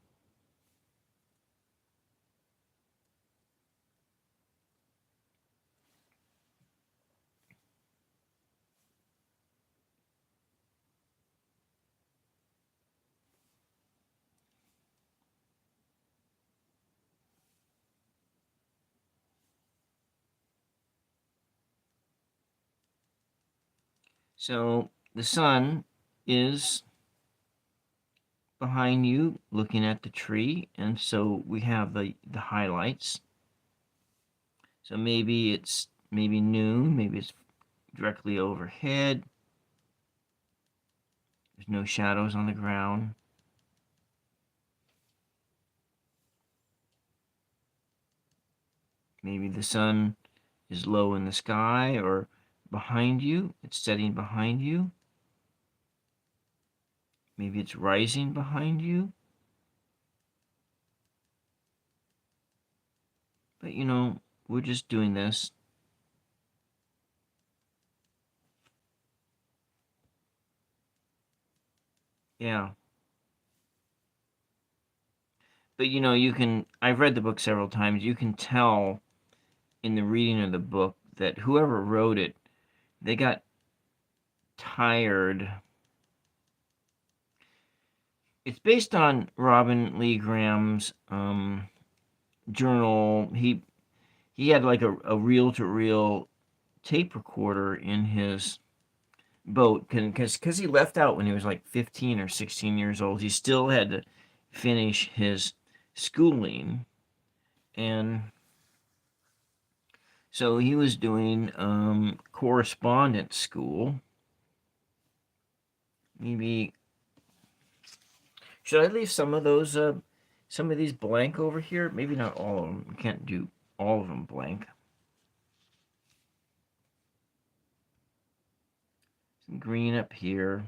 So the sun is behind you looking at the tree, and so we have the highlights. So maybe it's noon, maybe it's directly overhead. There's no shadows on the ground. Maybe the sun is low in the sky or behind you. It's setting behind you. Maybe it's rising behind you. But we're just doing this. Yeah. But I've read the book several times. You can tell in the reading of the book that whoever wrote it, they got tired. It's based on Robin Lee Graham's journal. He had like a reel-to-reel tape recorder in his boat because he left out when he was like 15 or 16 years old. He still had to finish his schooling, and so he was doing correspondence school. Maybe should I leave some of these blank over here? Maybe not all of them. We can't do all of them blank. Some green up here.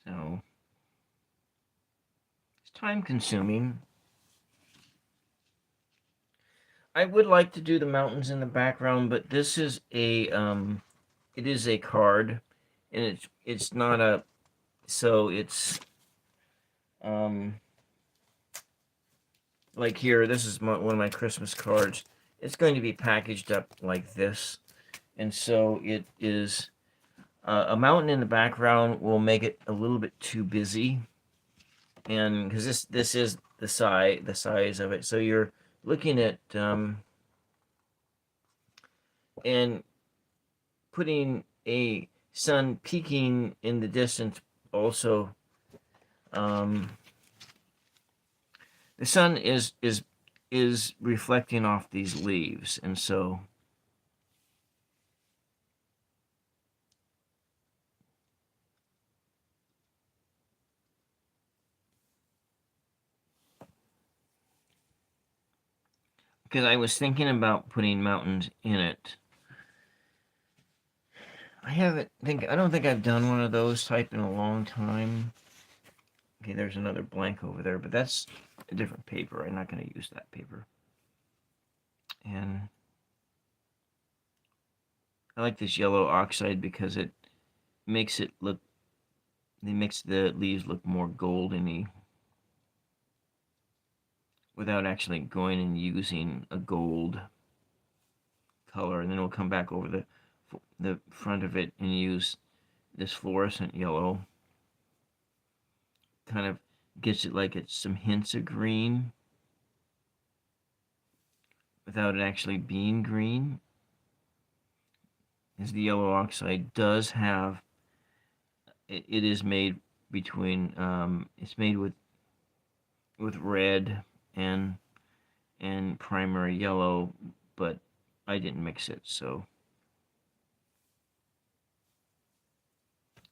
So it's time consuming. I would like to do the mountains in the background, but this is it is a card, and it's not a, so it's um like here. This is one of my Christmas cards. It's going to be packaged up like this, and so it is. A mountain in the background will make it a little bit too busy, and because this is the size of it, so you're looking at and putting a sun peeking in the distance also. The sun is reflecting off these leaves, and so because I was thinking about putting mountains in it. I don't think I've done one of those type in a long time. Okay, there's another blank over there, but that's a different paper. I'm not going to use that paper. And I like this yellow oxide because it makes it look, it makes the leaves look more goldeny without actually going and using a gold color. And then we'll come back over the front of it and use this fluorescent yellow. Kind of gets it like it's some hints of green without it actually being green. As the yellow oxide does have, it is made between, it's made with red and primary yellow, but I didn't mix it, so.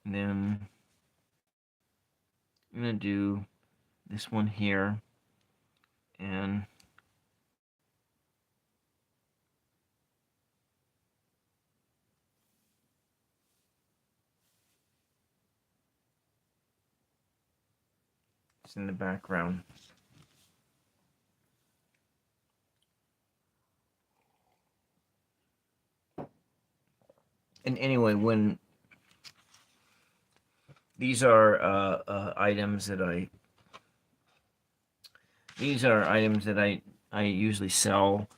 And then I'm gonna do this one here, and It's in the background. And anyway, when these are items that I usually sell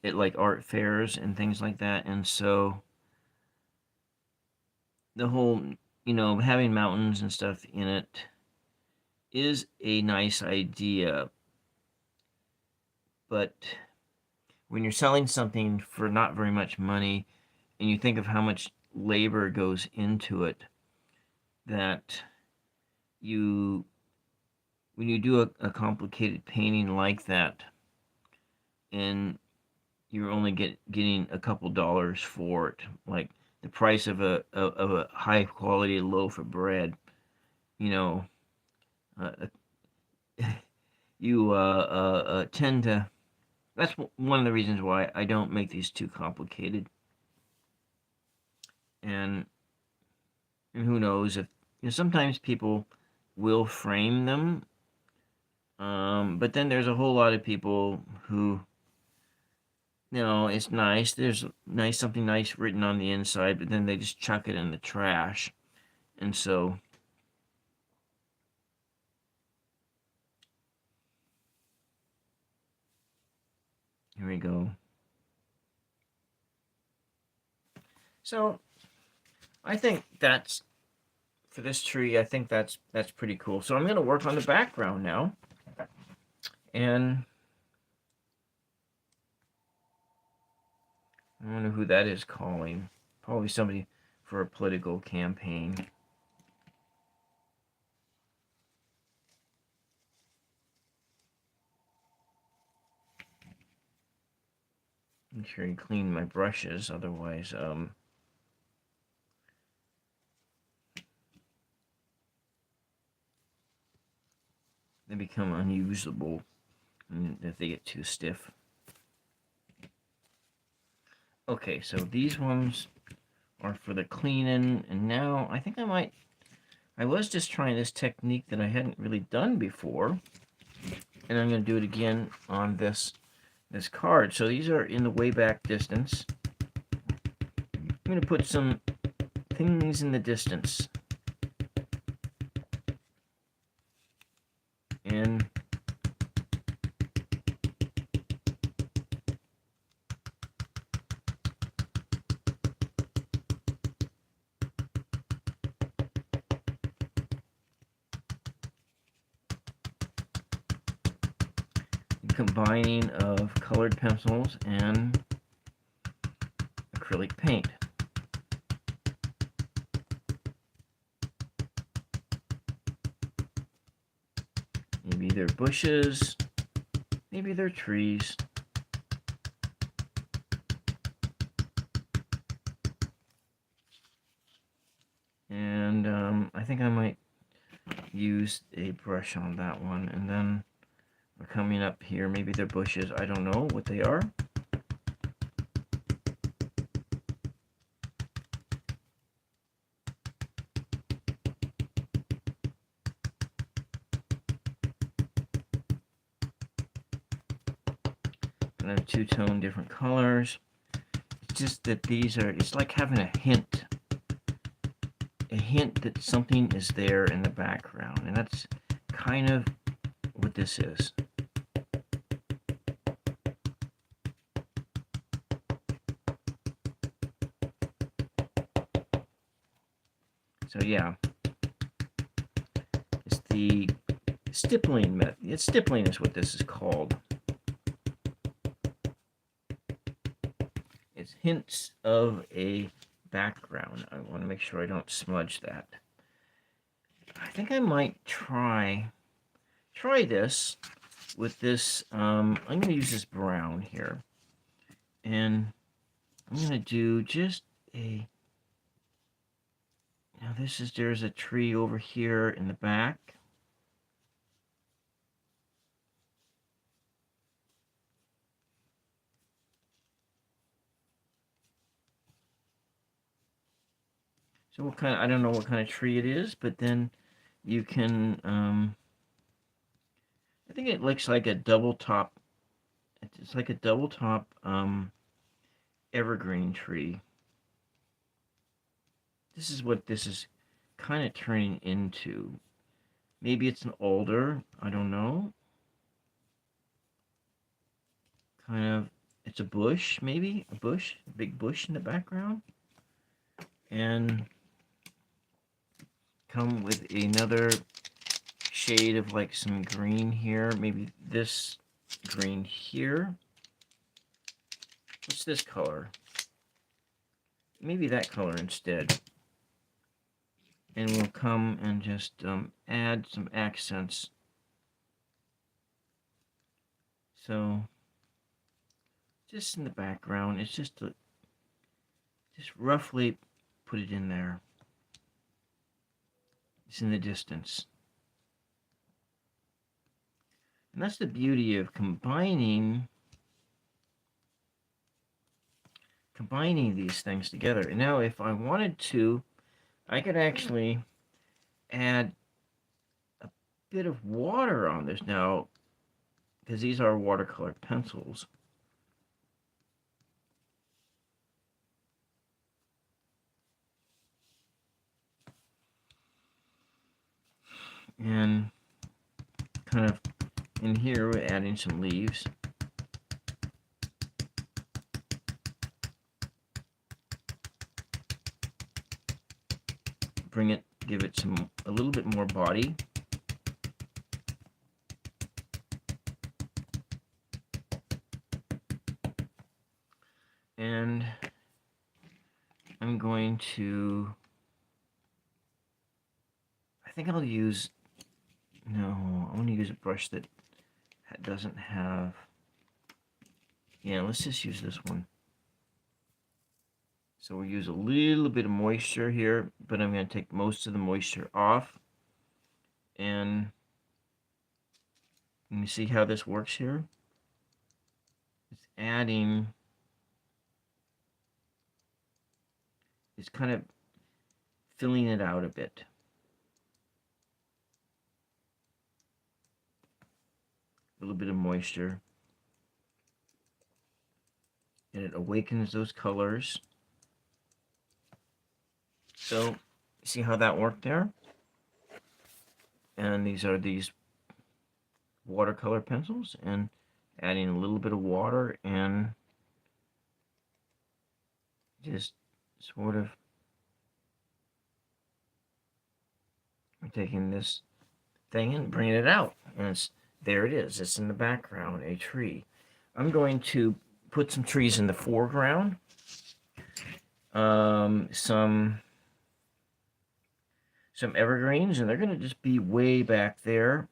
at like art fairs and things like that, and so the whole, having mountains and stuff in it is a nice idea, but when you're selling something for not very much money and you think of how much labor goes into it, that you when you do a complicated painting like that and you're only getting a couple dollars for it, like the price of a high quality loaf of bread, you know, uh, you tend to. That's one of the reasons why I don't make these too complicated. And who knows if sometimes people will frame them, but then there's a whole lot of people who, it's nice. There's something nice written on the inside, but then they just chuck it in the trash. And so here we go. So I think that's for this tree. I think that's pretty cool. So I'm going to work on the background now, and I wonder who that is calling. Probably somebody for a political campaign. Make sure you clean my brushes, otherwise, they become unusable if they get too stiff. Okay, so these ones are for the cleaning, and now I think I was just trying this technique that I hadn't really done before, and I'm going to do it again on this card. So these are in the way back distance. I'm going to put some things in the distance, and combining of colored pencils and acrylic paint. Maybe they're bushes, maybe they're trees. And I think I might use a brush on that one, and then we're coming up here. Maybe they're bushes. I don't know what they are. And then two-tone different colors. It's just that these are, it's like having a hint that something is there in the background, and that's kind of what this is. So yeah, it's the stippling method. Stippling is what this is called. It's hints of a background. I want to make sure I don't smudge that. I think I might try this with this. I'm going to use this brown here, and I'm going to do just a. Now there's a tree over here in the back. So I don't know what kind of tree it is, but then you can I think it looks like a double top. It's like a double top evergreen tree. This is what this is kind of turning into. Maybe it's an alder, I don't know. Kind of, it's a bush, maybe a bush, a big bush in the background. And come with another shade of like some green here, maybe this green here. What's this color? Maybe that color instead. And we'll come and just add some accents. So just in the background, it's just roughly put it in there. It's in the distance. And that's the beauty of combining these things together. And now if I wanted to, I could actually add a bit of water on this now, because these are watercolor pencils. And kind of in here, we're adding some leaves. Bring it, give it a little bit more body. And I'm going to, I think I'll use, no, I want to use a brush that doesn't have, yeah, let's just use this one. So we'll use a little bit of moisture here, but I'm going to take most of the moisture off. And you see how this works here? It's adding, it's kind of filling it out a bit. A little bit of moisture. And it awakens those colors. So, see how that worked there? And these are these watercolor pencils, and adding a little bit of water and just sort of taking this thing and bringing it out. And there it is. It's in the background, a tree. I'm going to put some trees in the foreground. Some evergreens, and they're going to just be way back there.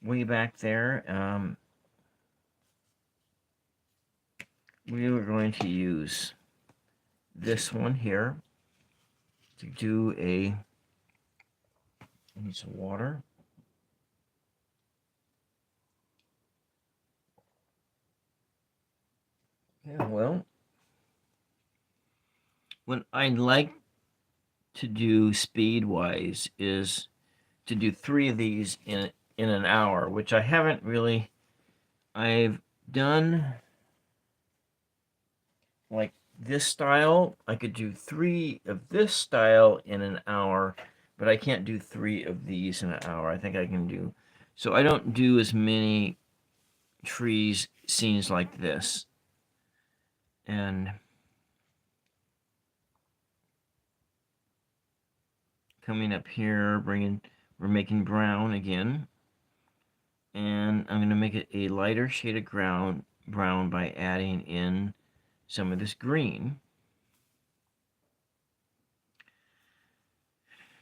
Way back there. We are going to use this one here to do I need some water. Yeah, well, what I'd like to do speed-wise is to do 3 of these in an hour, which I haven't really. I've done like this style. I could do 3 of this style in an hour, but I can't do 3 of these in an hour. I think I can do, so I don't do as many trees scenes like this. And coming up here, we're making brown again. And I'm going to make it a lighter shade of brown by adding in some of this green.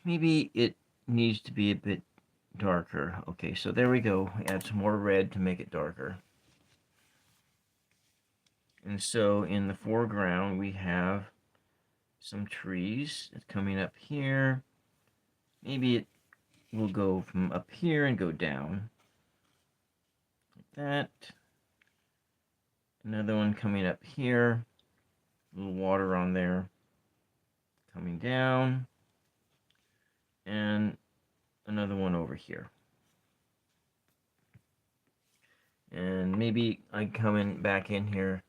Maybe it needs to be a bit darker. Okay, so there we go. Add some more red to make it darker. And so in the foreground, we have some trees. It's coming up here. Maybe it will go from up here and go down. Like that. Another one coming up here. A little water on there. Coming down. And another one over here. And maybe I come back in here.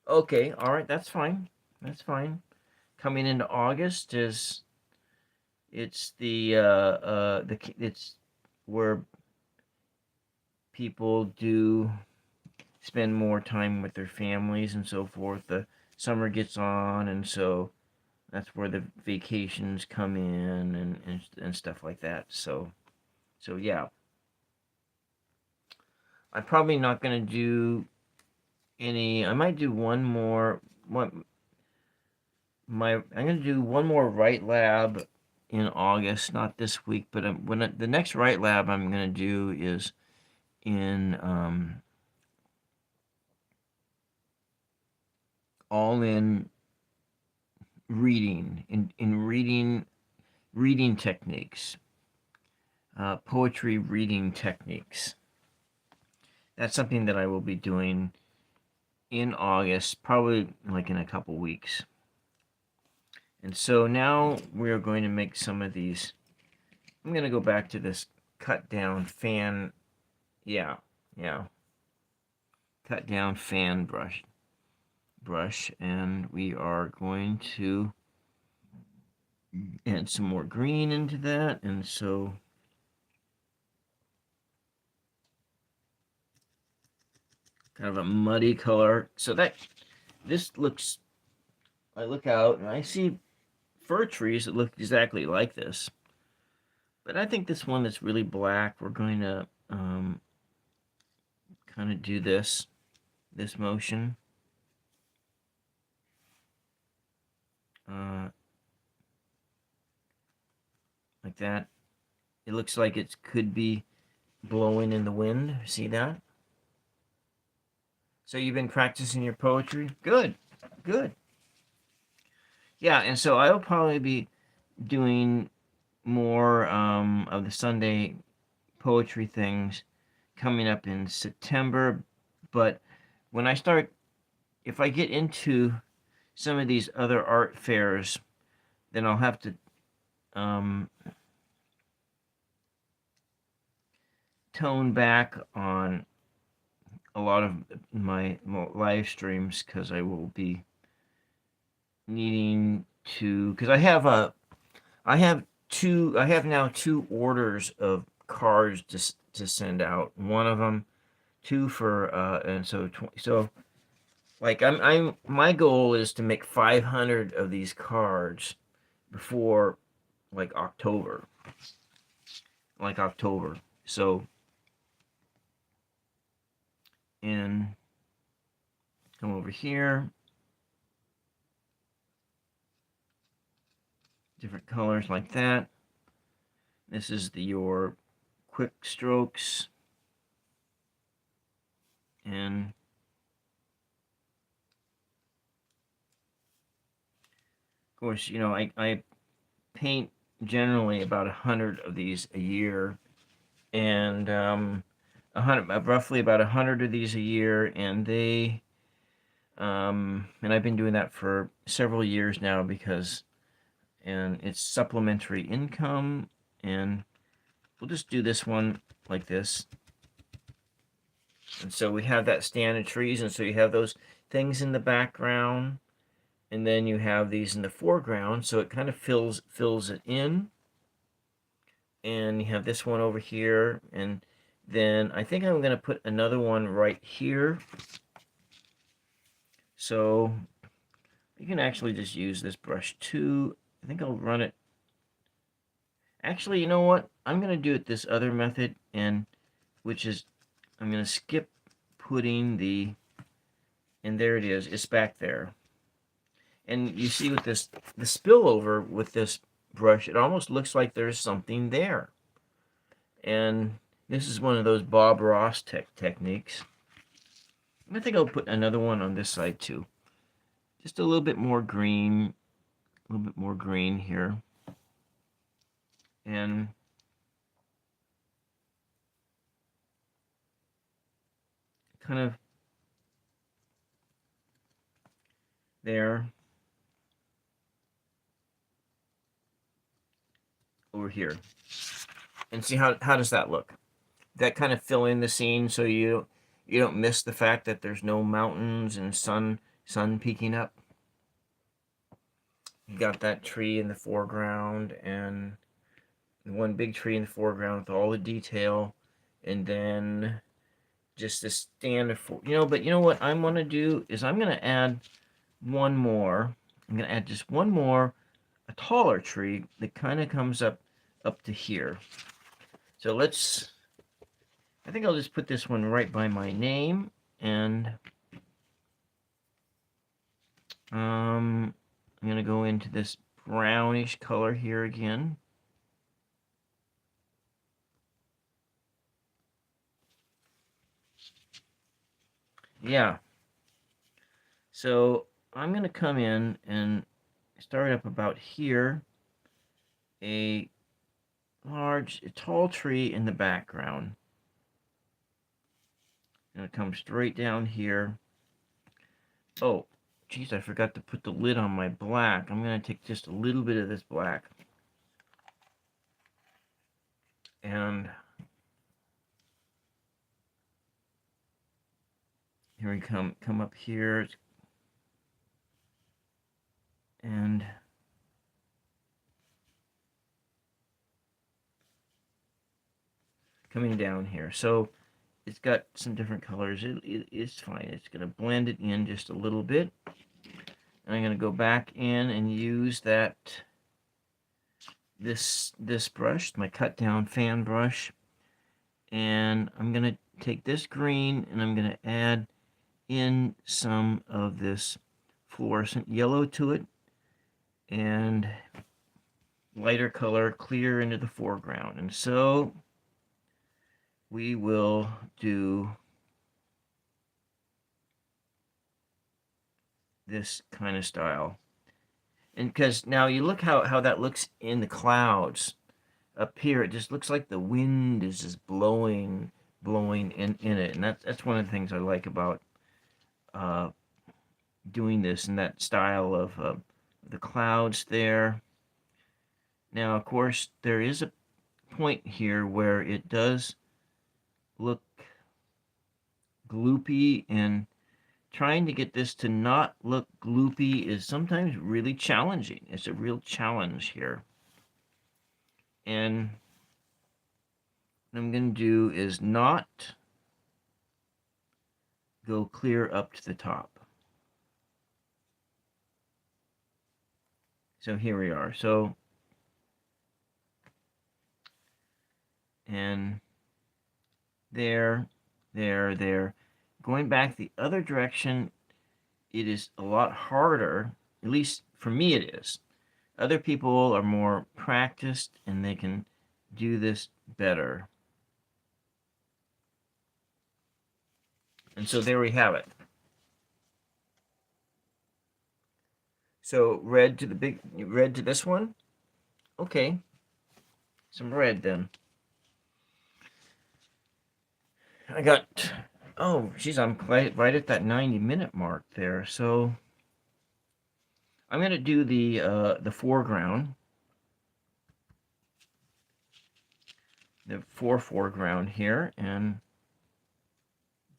Okay, all right, that's fine. That's fine. Coming into August is it's it's where people do spend more time with their families and so forth. The summer gets on, and so that's where the vacations come in and stuff like that. So yeah, I'm probably not gonna do any. I might do one more. I'm gonna do one more Right Lab in August, not this week, but the next Right Lab I'm gonna do is in all in reading in reading techniques, poetry reading techniques. That's something that I will be doing in August, probably like in a couple weeks. And so now we're going to make some of these. I'm going to go back to this cut down fan. Yeah, yeah. Cut down fan brush, and we are going to add some more green into that. And so kind of a muddy color. So this looks, I look out and I see fir trees that look exactly like this. But I think this one that's really black, we're going to kind of do this motion. Like that. It looks like it could be blowing in the wind. See that? So you've been practicing your poetry? Good, good. Yeah, and so I'll probably be doing more of the Sunday poetry things coming up in September. But when I start, if I get into some of these other art fairs, then I'll have to tone back on a lot of my live streams because I will be needing to, because I have now two orders of cards to send out. One of them, two for and so like I'm my goal is to make 500 of these cards before like October. So and come over here, different colors like that. This is your quick strokes, and of course, I paint generally about 100 of these a year, and roughly about 100 of these a year, and and I've been doing that for several years now and it's supplementary income, and we'll just do this one like this. And so we have that stand of trees, and so you have those things in the background, and then you have these in the foreground, so it kind of fills it in. And you have this one over here, and then I think I'm going to put another one right here. So you can actually just use this brush too. I think I'll run it. Actually, you know what? I'm going to do it this other method, which is I'm going to skip putting and there it is. It's back there. And you see with the spillover with this brush, it almost looks like there's something there. And this is one of those Bob Ross techniques. I think I'll put another one on this side too. Just a little bit more green, here. And kind of there. Over here. And see how does that look? that kind of fill in the scene so you don't miss the fact that there's no mountains and sun peeking up. You got that tree in the foreground and one big tree in the foreground with all the detail, and then just the standard but you know what I'm going to do is I'm going to add one more. I'm going to add just one more, a taller tree that kind of comes up to here. So I think I'll just put this one right by my name, and I'm going to go into this brownish color here again. Yeah. So I'm going to come in and start up about here, a tall tree in the background. And it comes straight down here. Oh, geez, I forgot to put the lid on my black. I'm going to take just a little bit of this black. And here we come up here. And coming down here. So it's got some different colors. It's fine. It's going to blend it in just a little bit. And I'm going to go back in and use this brush, my cut down fan brush, and I'm going to take this green and I'm going to add in some of this fluorescent yellow to it, and lighter color clear into the foreground. And so we will do this kind of style. And because now you look how that looks in the clouds up here, it just looks like the wind is just blowing in it. And that's one of the things I like about doing this in that style of the clouds there. Now, of course, there is a point here where it does look gloopy, and trying to get this to not look gloopy is sometimes really challenging. It's a real challenge here. And what I'm going to do is not go clear up to the top. So here we are. So, and there. Going back the other direction, it is a lot harder, at least for me it is. Other people are more practiced and they can do this better. And so there we have it. So red to this one. Okay. Some red then. I got, oh, geez, I'm right at that 90-minute mark there. So I'm going to do the foreground. The foreground here, and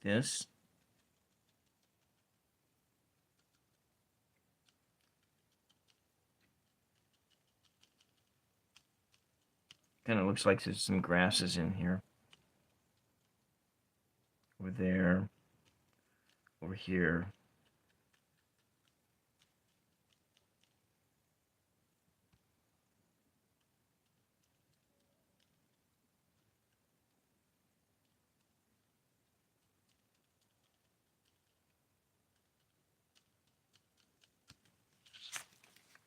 this. Kind of looks like there's some grasses in here. Over there. Over here.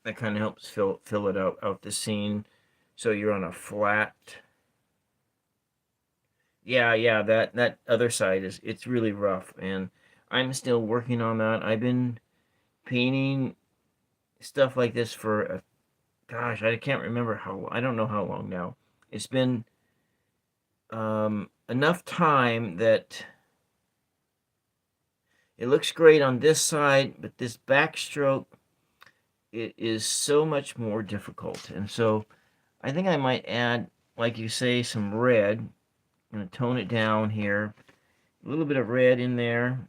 That kind of helps fill it out the scene. So you're on a flat. Yeah, that other side it's really rough, and I'm still working on that. I've been painting stuff like this for gosh, I can't remember I don't know how long now. It's been enough time that it looks great on this side, but this backstroke, it is so much more difficult. And so I think I might add, like you say, some red I'm going to tone it down here. A little bit of red in there,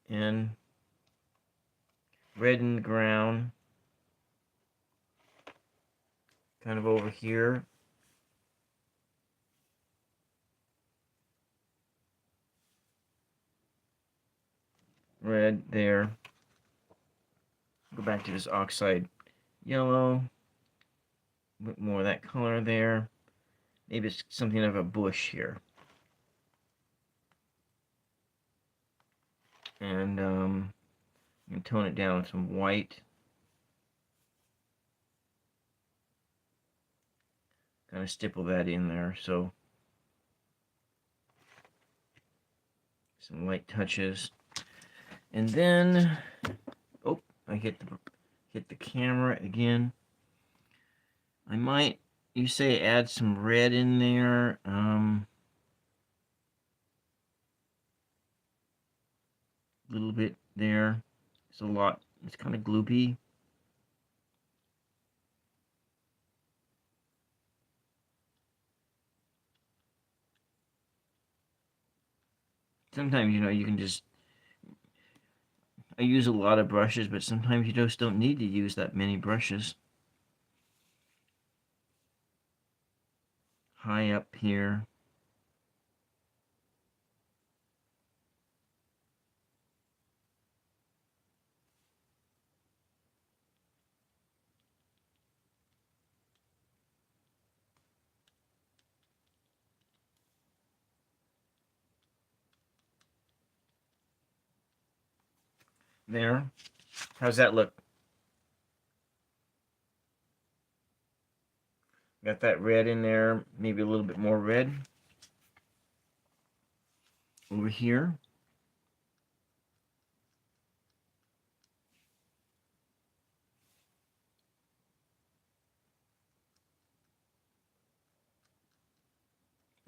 and red in the ground, kind of over here. Red there. Go back to this oxide yellow. A bit more of that color there. Maybe it's something of a bush here. And you can tone it down with some white. Kind of stipple that in there. So some light touches. And then, oh, I hit the camera again. I might, you say add some red in there. A little bit there. It's a lot. It's kind of gloopy. Sometimes, you can just, I use a lot of brushes, but sometimes you just don't need to use that many brushes. High up here. There. How's that look? Got that red in there, maybe a little bit more red. Over here.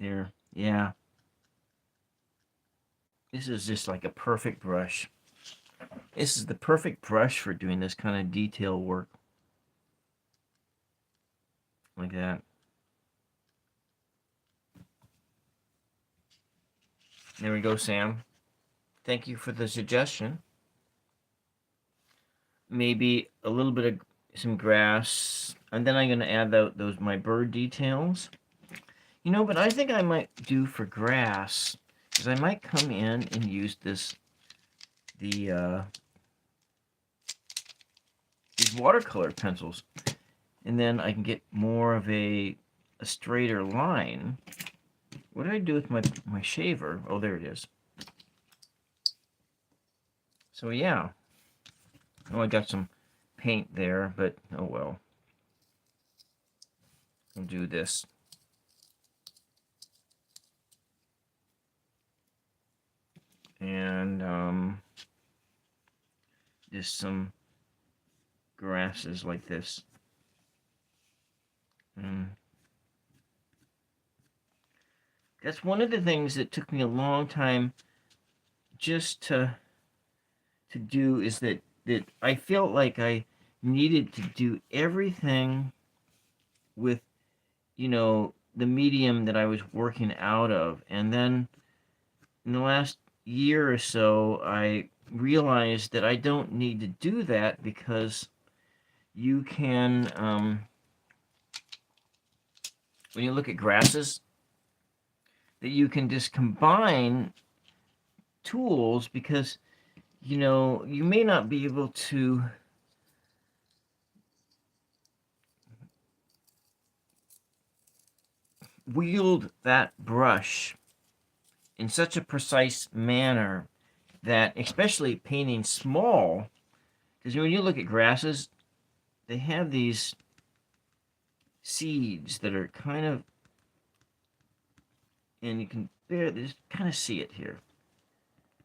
There. Yeah. This is just like a perfect brush. This is the perfect brush for doing this kind of detail work. Like that. There we go, Sam. Thank you for the suggestion. Maybe a little bit of some grass, and then I'm going to add those my bird details. But I think I might do for grass is I might come in and use these watercolor pencils, and then I can get more of a straighter line. What did I do with my shaver? Oh, there it is. So yeah. Oh, I got some paint there, but oh well. I'll do this. And just some grasses like this. And that's one of the things that took me a long time just to do, is that I felt like I needed to do everything with the medium that I was working out of. And then in the last year or so, I realized that I don't need to do that, because you can, when you look at grasses, that you can just combine tools, because you may not be able to wield that brush in such a precise manner, that, especially painting small, because when you look at grasses, they have these seeds that are kind of, and you can just kind of see it here.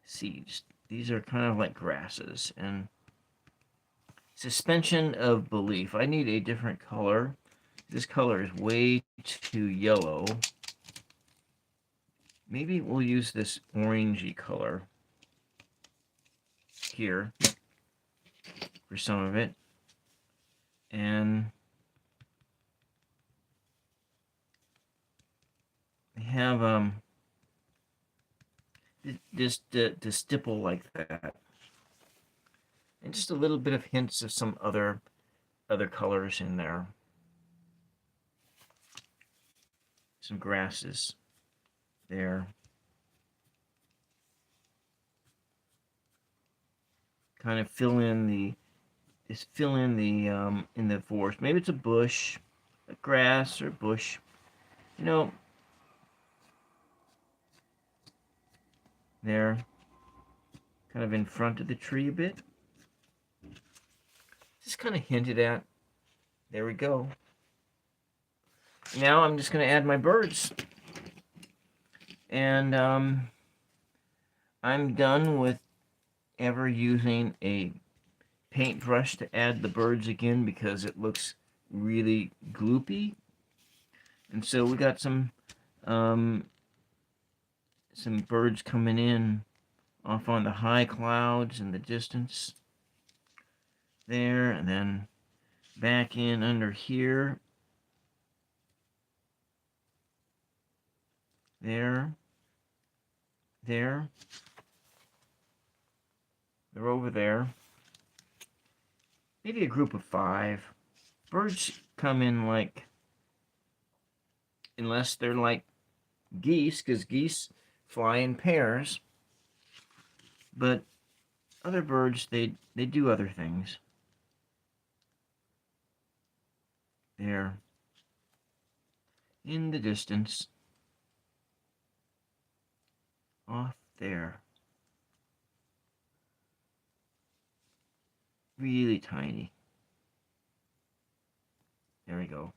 Seeds. These are kind of like grasses. And suspension of belief. I need a different color. This color is way too yellow. Maybe we'll use this orangey color here for some of it. And I have just to stipple like that. And just a little bit of hints of some other colors in there. Some grasses there. Kind of fill in the in the forest. Maybe it's a bush, a grass or bush. You know, there, kind of in front of the tree a bit. Just kind of hinted at. There we go. Now I'm just going to add my birds. And I'm done with ever using a paintbrush to add the birds again because it looks really gloopy. And so we got some birds coming in off on the high clouds in the distance there, and then back in under here, there, they're over there. Maybe a group of 5 birds come in, like, unless they're like geese, because geese fly in pairs, but other birds, they do other things. There, in the distance, off there, really tiny. There we go.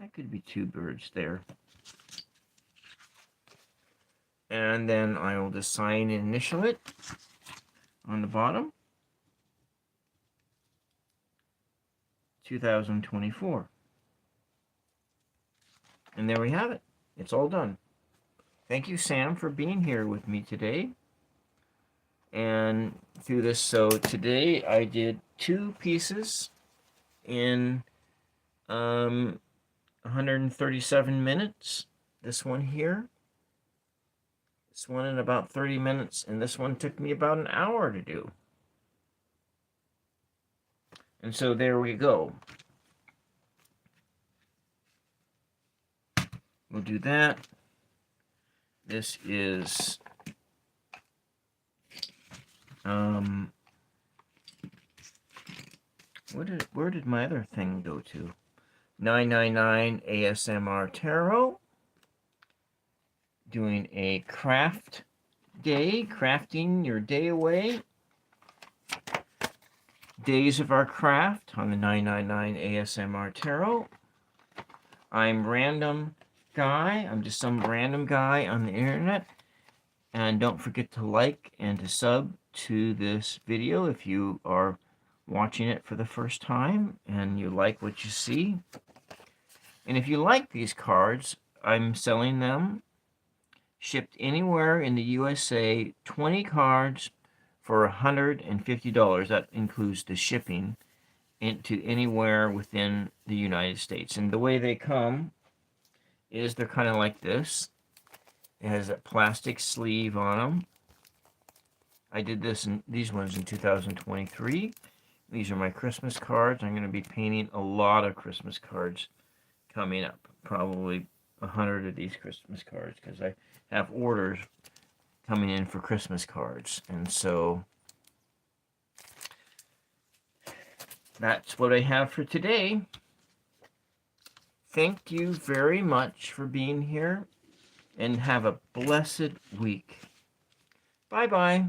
That could be 2 birds there. And then I will just sign and initial it on the bottom. 2024. And there we have it. It's all done. Thank you, Sam, for being here with me today. And through this, so today I did 2 pieces in 137 minutes. This one here. This one in about 30 minutes. And this one took me about an hour to do. And so there we go. We'll do that. This is where did my other thing go to? 999 ASMR Tarot. Doing a craft day, crafting your day away. Days of our craft on the 999 ASMR Tarot. I'm random guy. I'm just some random guy on the internet. And don't forget to like and to sub to this video if you are watching it for the first time and you like what you see. And if you like these cards, I'm selling them shipped anywhere in the USA, 20 cards for $150. That includes the shipping into anywhere within the United States. And the way they come is they're kind of like this. It has a plastic sleeve on them. I did these ones in 2023. These are my Christmas cards. I'm going to be painting a lot of Christmas cards coming up. Probably 100 of these Christmas cards because I have orders coming in for Christmas cards. And so that's what I have for today. Thank you very much for being here and have a blessed week. Bye-bye.